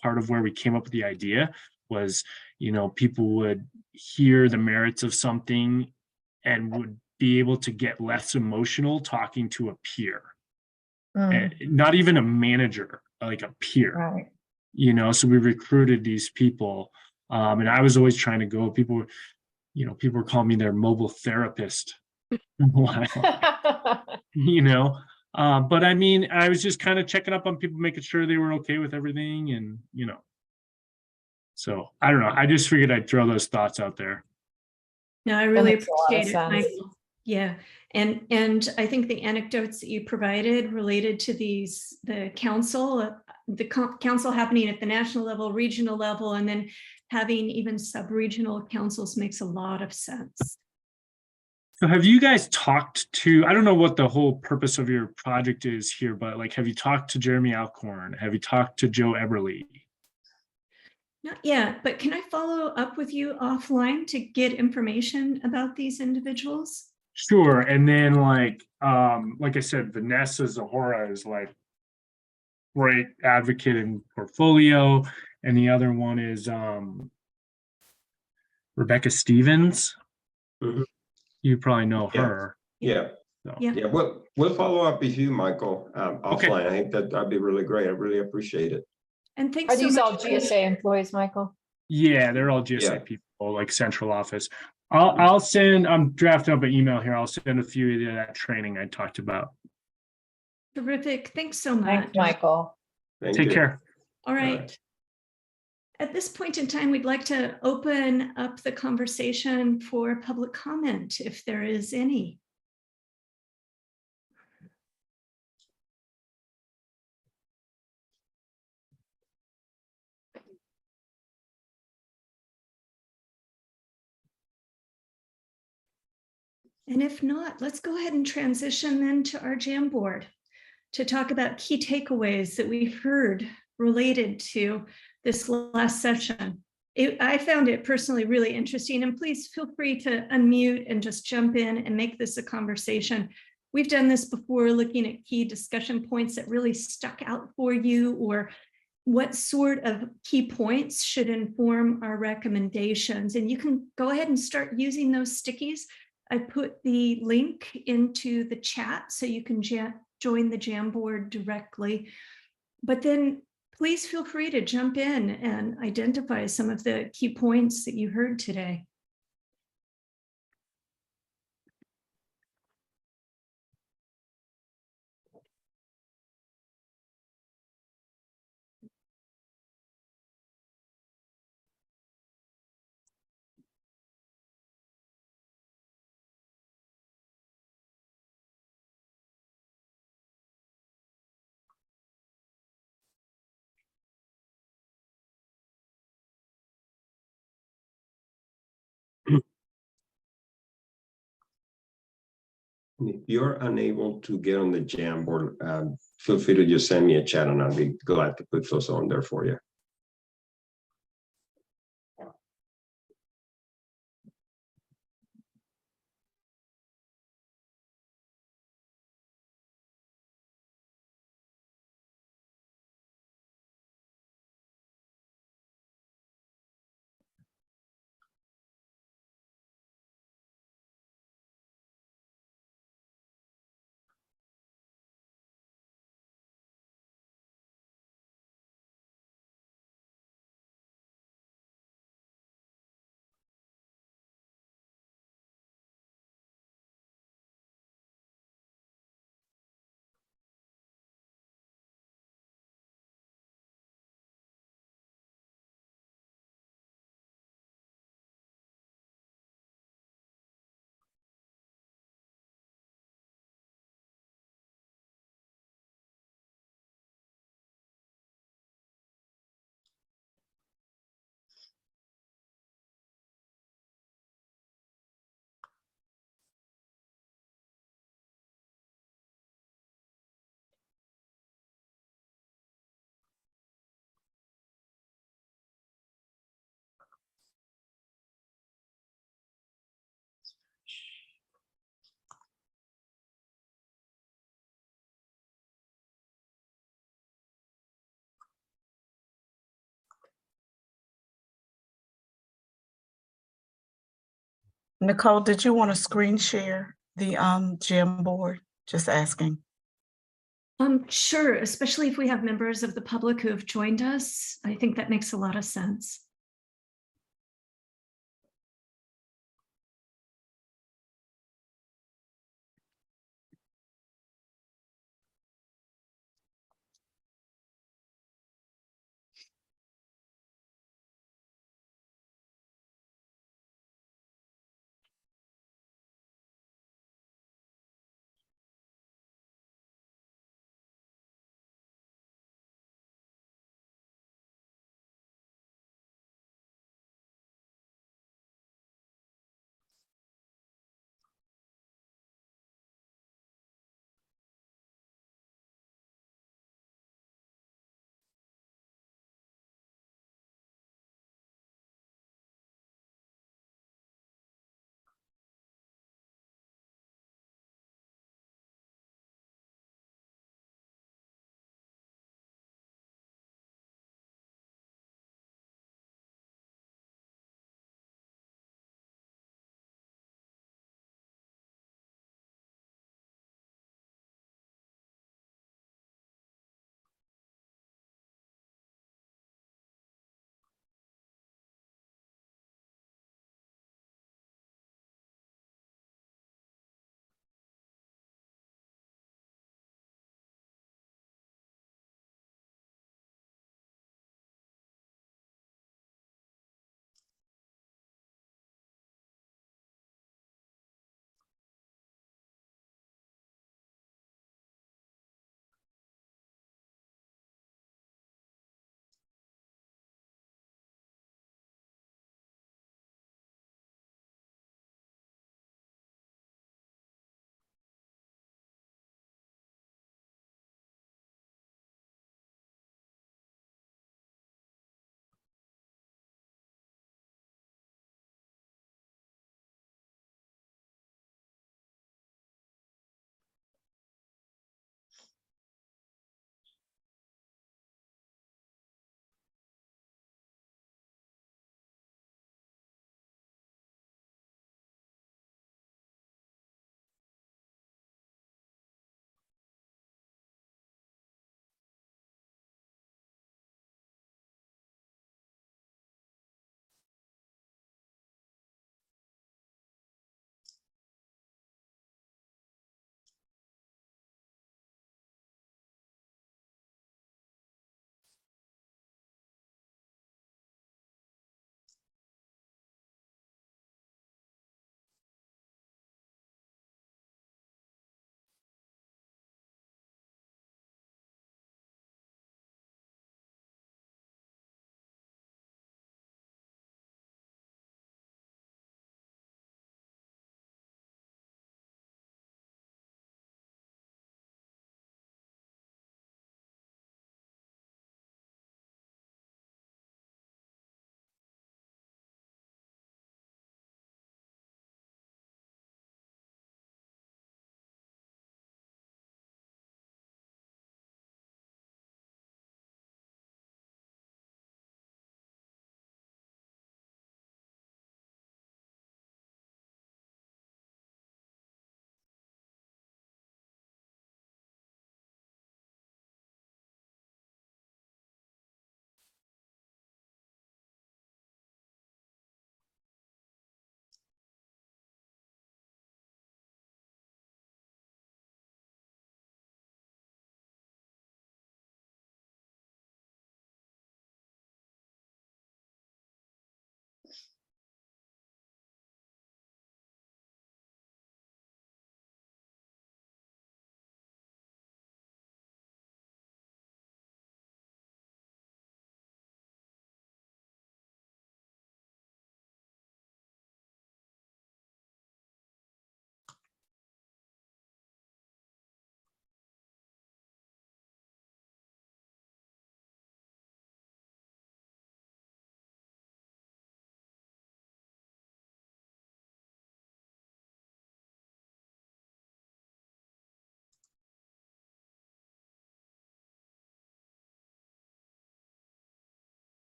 part of where we came up with the idea was, people would hear the merits of something and would be able to get less emotional talking to a peer, and not even a manager, like a peer, right. So we recruited these people. And I was always trying to go, people were calling me their mobile therapist. But I was just kind of checking up on people, making sure they were okay with everything. And, so I don't know. I just figured I'd throw those thoughts out there. No, I really makes a lot of appreciate it, sense. Michael. Yeah. And I think the anecdotes that you provided related to the council happening at the national level, regional level, and then having even sub-regional councils makes a lot of sense. So have you guys talked to, I don't know what the whole purpose of your project is here, but like, have you talked to Jeremy Alcorn? Have you talked to Joe Eberly? Not yet, but can I follow up with you offline to get information about these individuals? Sure. And then like I said, Vanessa Zahora is like great advocate in portfolio. And the other one is Rebecca Stevens. Mhm. You probably know Yeah. her. Yeah. So. Yeah. We'll follow up with you, Michael, offline. I think that'd be really great. I really appreciate it. And thanks Are so these much. all GSA employees, Michael? Yeah, they're all GSA Yeah. people, like central office. I'm drafting up an email here. I'll send a few of that training I talked about. Terrific. Thanks so much. Thanks, Michael. Take care. All right. At this point in time, we'd like to open up the conversation for public comment, if there is any. And if not, let's go ahead and transition then to our Jamboard to talk about key takeaways that we heard related to this last session. I found it personally really interesting, and please feel free to unmute and just jump in and make this a conversation. We've done this before, looking at key discussion points that really stuck out for you, or what sort of key points should inform our recommendations. And you can go ahead and start using those stickies. I put the link into the chat so you can join the Jamboard directly. But then please feel free to jump in and identify some of the key points that you heard today. If you're unable to get on the Jamboard, feel free to just send me a chat and I'll be glad to put those on there for you. Nicole, did you want to screen share the Jamboard? Just asking. Sure, especially if we have members of the public who have joined us. I think that makes a lot of sense.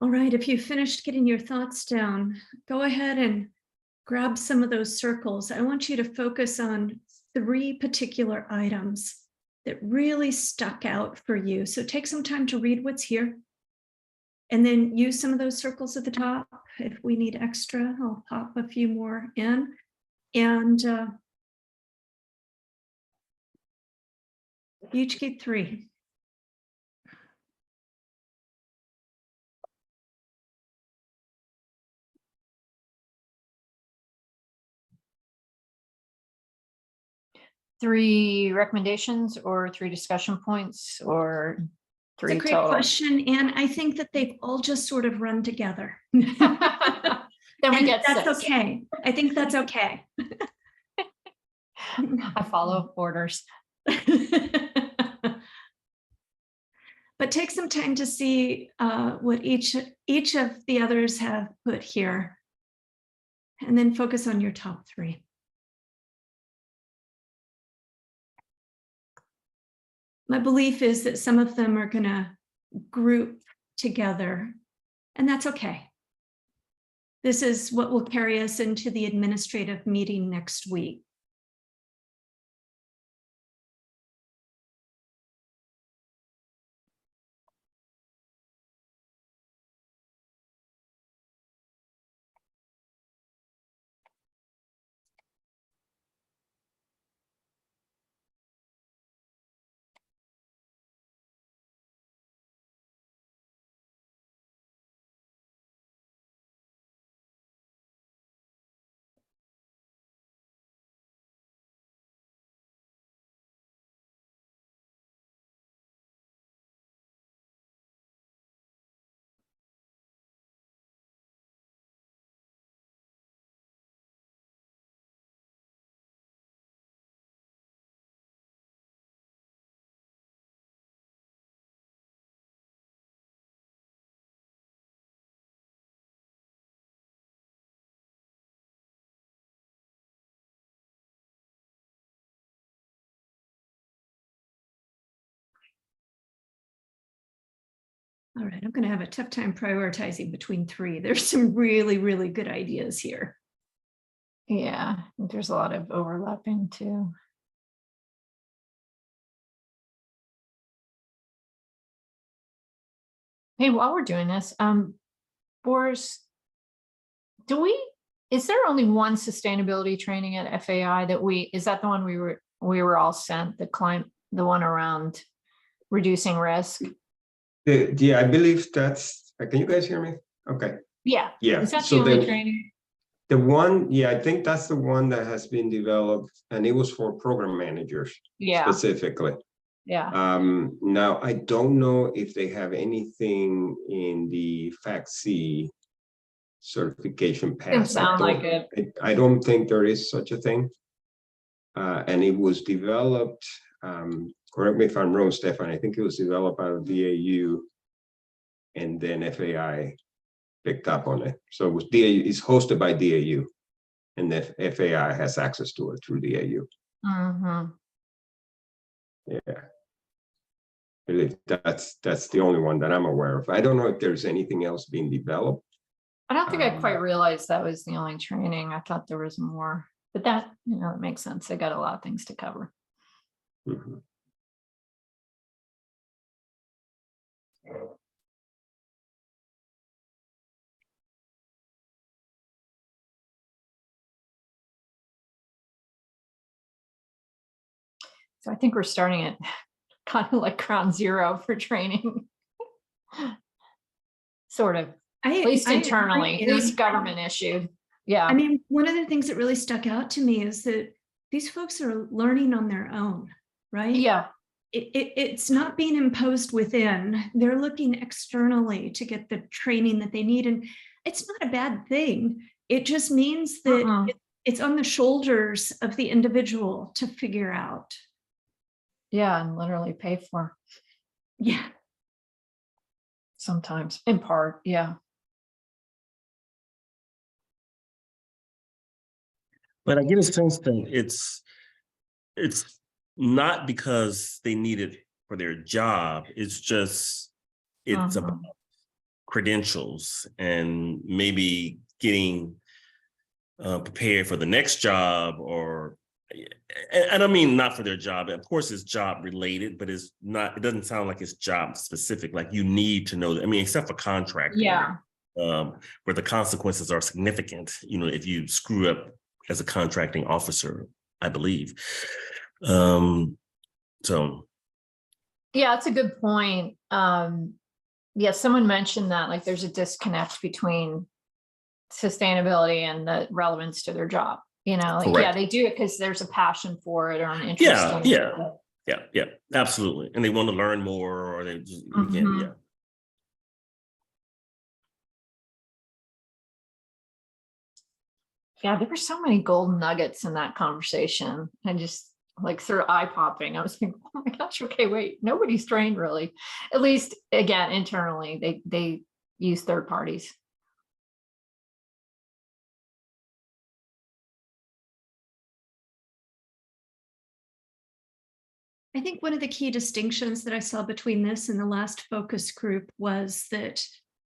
All right, if you've finished getting your thoughts down, go ahead and grab some of those circles. I want you to focus on 3 particular items that really stuck out for you. So take some time to read what's here and then use some of those circles at the top. If we need extra, I'll pop a few more in. And you each get 3. Three recommendations or 3 discussion points or 3 It's a great total? question, and I think that they've all just sort of run together. Then we And get that's 6. okay. I think that's okay. I follow orders. But take some time to see what each of the others have put here, and then focus on your top 3. My belief is that some of them are going to group together, and that's okay. This is what will carry us into the administrative meeting next week. All right, I'm going to have a tough time prioritizing between 3. There's some really, really good ideas here. Yeah, there's a lot of overlapping too. Hey, while we're doing this, Boris, is there only one sustainability training at FAI that is that the one we were all sent, the one around reducing risk? Yeah, I believe that's, can you guys hear me? Okay. Yeah. Yeah. Is that So the only then- training? The one, yeah, I think that's the one that has been developed, and it was for program managers Yeah. specifically. Yeah. Now I don't know if they have anything in the FAC certification path. Didn't sound like it. I don't think there is such a thing. And it was developed, correct me if I'm wrong, Stefan, I think it was developed by DAU, and then FAI picked up on it. So it was it's hosted by DAU, and the FAI has access to it through DAU. Mm-hmm. Yeah. I believe that's the only one that I'm aware of. I don't know if there's anything else being developed. I don't think I quite realized that was the only training. I thought there was more, but that, it makes sense. They got a lot of things to cover. Mhm. So I think we're starting at kind of like ground zero for training. Sort of, at least internally, at least government issued. Yeah. I mean, one of the things that really stuck out to me is that these folks are learning on their own, right? Yeah. It's not being imposed within. They're looking externally to get the training that they need. And it's not a bad thing. It just means that it's on the shoulders of the individual to figure out. Yeah, and literally pay for. Yeah. Sometimes, in part, yeah. But I get a sense that it's not because they need it for their job. It's just, it's about credentials and maybe getting prepared for the next job, or and I mean not for their job. Of course, it's job related, but it's not. It doesn't sound like it's job specific. Like you need to know. I mean, except for contracting, Yeah. Where the consequences are significant. You know, if you screw up as a contracting officer, I believe. So. Yeah, that's a good point. Yeah, someone mentioned that like there's a disconnect between sustainability and the relevance to their job. You know, like, yeah, Correct. they do it because there's a passion for it or an interest. Yeah, absolutely. And they want to learn more, or they just, yeah. Yeah, there were so many gold nuggets in that conversation. And just like sort of eye popping. I was thinking, oh my gosh, okay, wait, nobody's trained really. At least again, internally, they use third parties. I think one of the key distinctions that I saw between this and the last focus group was that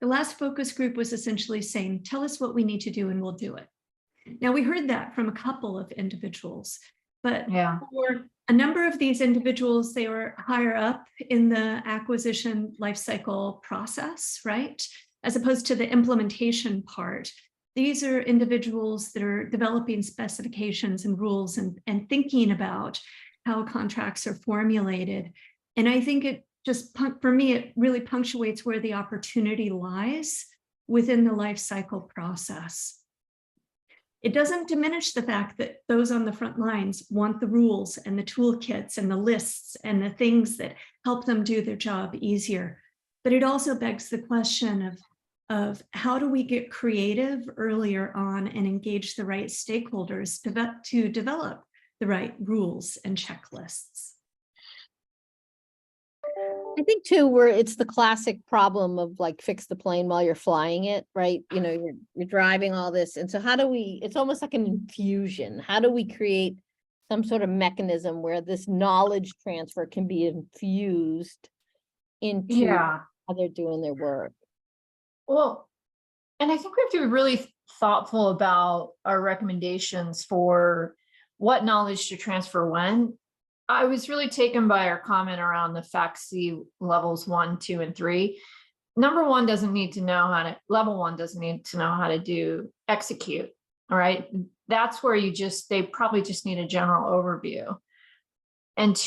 the last focus group was essentially saying, tell us what we need to do and we'll do it. Now, we heard that from a couple of individuals, but for a number of these individuals, they were higher up in the acquisition lifecycle process, right? As opposed to the implementation part. These are individuals that are developing specifications and rules and thinking about how contracts are formulated. And I think it just, for me, it really punctuates where the opportunity lies within the life cycle process. It doesn't diminish the fact that those on the front lines want the rules and the toolkits and the lists and the things that help them do their job easier. But it also begs the question of how do we get creative earlier on and engage the right stakeholders to develop the right rules and checklists. I think too, where it's the classic problem of like fix the plane while you're flying it, right? You know, you're driving all this. And so how do we, it's almost like an infusion. How do we create some sort of mechanism where this knowledge transfer can be infused into how they're doing their work? Well, and I think we have to be really thoughtful about our recommendations for what knowledge to transfer when. I was really taken by our comment around the FAC levels 1, 2, and 3. Number one doesn't need to know how to, level 1 doesn't need to know how to execute. All right. That's where they probably just need a general overview. And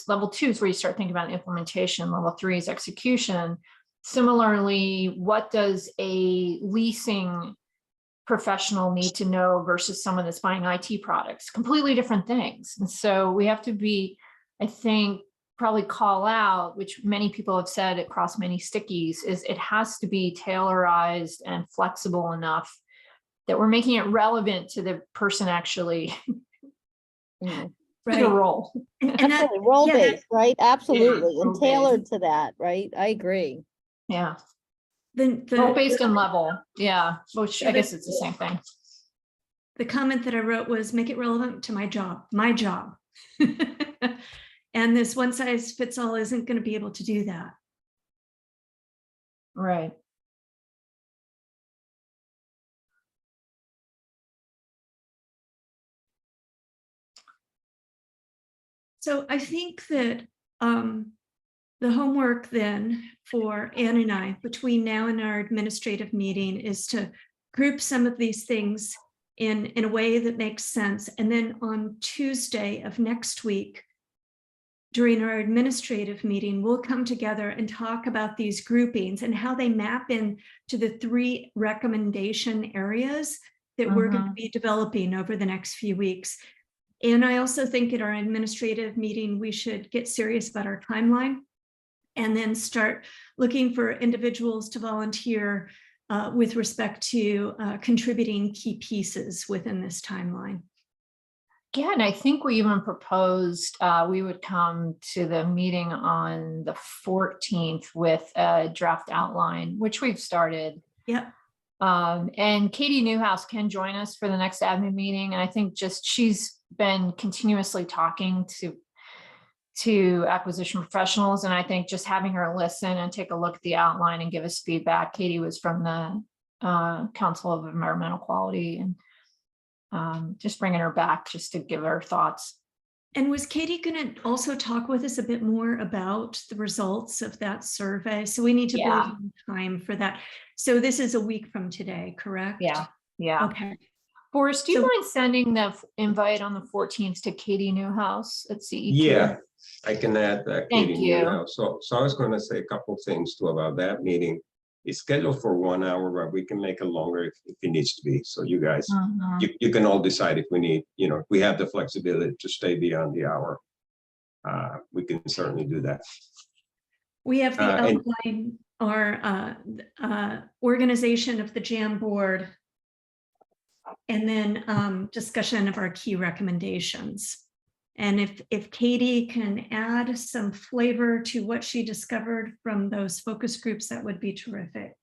level 2 is where you start thinking about implementation. Level 3 is execution. Similarly, what does a leasing professional need to know versus someone that's buying IT products? Completely different things. And so we have to be, I think, probably call out, which many people have said across many stickies, is it has to be tailorized and flexible enough that we're making it relevant to the person actually to the role. Absolutely, role-based, right? Absolutely, and tailored to that, right? I agree. Yeah. Role-based and level, which I guess it's the same thing. The comment that I wrote was make it relevant to my job. And this one size fits all isn't going to be able to do that. Right. So I think that the homework then for Ann and I between now and our administrative meeting is to group some of these things in a way that makes sense. And then on Tuesday of next week, during our administrative meeting, we'll come together and talk about these groupings and how they map in to the 3 recommendation areas that we're going to be developing over the next few weeks. And I also think at our administrative meeting, we should get serious about our timeline and then start looking for individuals to volunteer with respect to contributing key pieces within this timeline. Yeah, and I think we even proposed we would come to the meeting on the 14th with a draft outline, which we've started. Yep. And Katie Newhouse can join us for the next admin meeting. And I think just she's been continuously talking to acquisition professionals. And I think just having her listen and take a look at the outline and give us feedback. Katie was from the Council of Environmental Quality, and just bringing her back just to give her thoughts. And was Katie going to also talk with us a bit more about the results of that survey? So we need to build in time for that. So this is a week from today, correct? Yeah. Yeah. Okay. Boris, do you mind sending the invite on the 14th to Katie Newhouse at CEQ? Yeah, I can add that. Thank Katie you. Newhouse. So I was going to say a couple things too about that meeting. It's scheduled for 1 hour, but we can make it longer if it needs to be. So you guys, you can all decide if we need, if we have the flexibility to stay beyond the hour. We can certainly do that. We have the outline, our organization of the JAM board, and then discussion of our key recommendations. And if Katie can add some flavor to what she discovered from those focus groups, that would be terrific.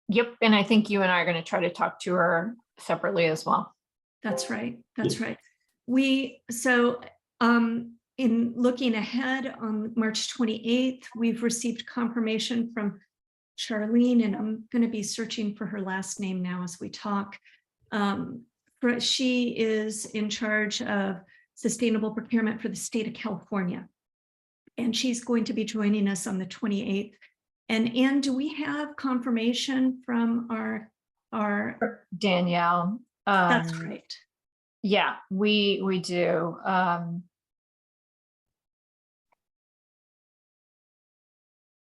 Yep. And I think you and I are going to try to talk to her separately as well. That's right. That's right. In looking ahead on March 28th, we've received confirmation from Charlene, and I'm going to be searching for her last name now as we talk. She is in charge of sustainable procurement for the state of California, and she's going to be joining us on the 28th. And Anne, do we have confirmation from our Danielle? That's right. Yeah, we do.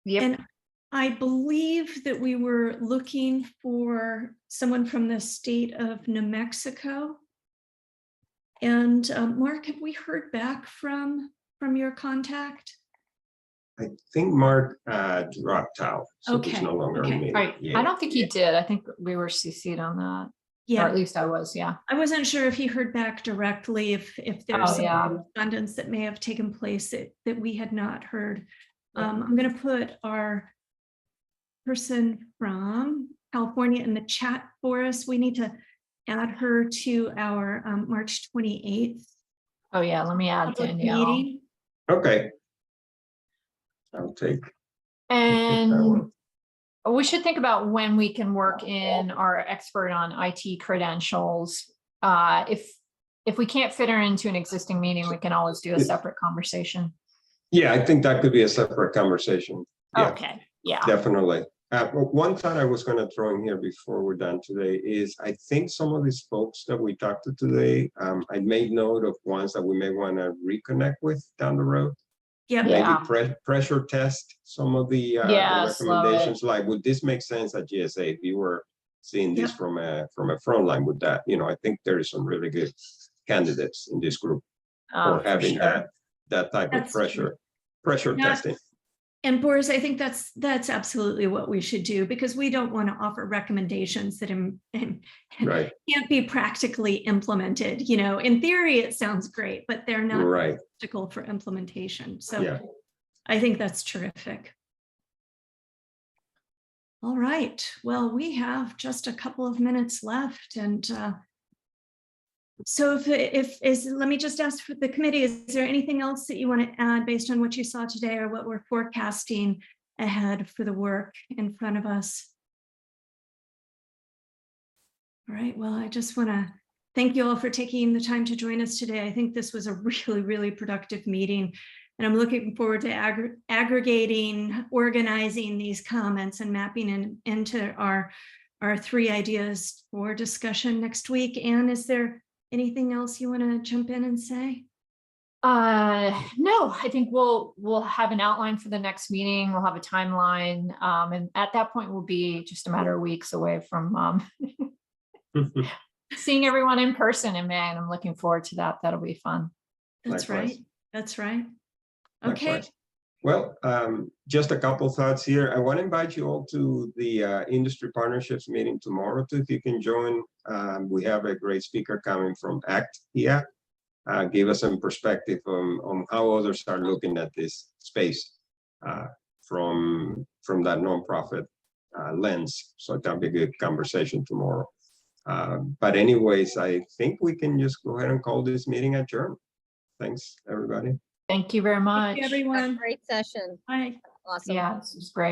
Yep. And I believe that we were looking for someone from the state of New Mexico. And Mark, have we heard back from your contact? I think Mark dropped out, so he's no longer in the meeting. I don't think he did. I think we were CC'd on that. Yeah, or at least I was. Yeah, I wasn't sure if he heard back directly, if there's some correspondence that may have taken place that we had not heard. I'm going to put our person from California in the chat for us. We need to add her to our March 28th. Oh yeah, let me add Danielle. Meeting. Okay. I'll take. And we should think about when we can work in our expert on IT credentials. If we can't fit her into an existing meeting, we can always do a separate conversation. Yeah, I think that could be a separate conversation. Yeah, okay. Yeah. Definitely. One thought I was going to throw in here before we're done today is I think some of these folks that we talked to today, I made note of ones that we may want to reconnect with down the road. Yeah. Maybe pressure test some of the recommendations. Like, would this make sense at GSA if you were seeing this from a front line? Would that, I think there is some really good candidates in this group for having that type of pressure testing. And Boris, I think that's absolutely what we should do, because we don't want to offer recommendations that can't be practically implemented. In theory, it sounds great, but they're not practical for implementation. So I think that's terrific. All right. Well, we have just a couple of minutes left. And so let me just ask for the committee, is there anything else that you want to add based on what you saw today or what we're forecasting ahead for the work in front of us? All right, well, I just want to thank you all for taking the time to join us today. I think this was a really, really productive meeting, and I'm looking forward to aggregating, organizing these comments and mapping into our 3 ideas for discussion next week. Anne, is there anything else you want to jump in and say? No, I think we'll have an outline for the next meeting. We'll have a timeline. And at that point, we'll be just a matter of weeks away from seeing everyone in person in May. And I'm looking forward to that. That'll be fun. That's right. That's right. Okay. Likewise. Well, just a couple thoughts here. I want to invite you all to the industry partnerships meeting tomorrow too, if you can join. We have a great speaker coming from ACT here. Give us some perspective on how others are looking at this space from that nonprofit lens. So that'll be a good conversation tomorrow. But anyways, I think we can just go ahead and call this meeting adjourned. Thanks, everybody. Thank you very much. Everyone. Great session. Bye. Awesome. Yeah, this was great.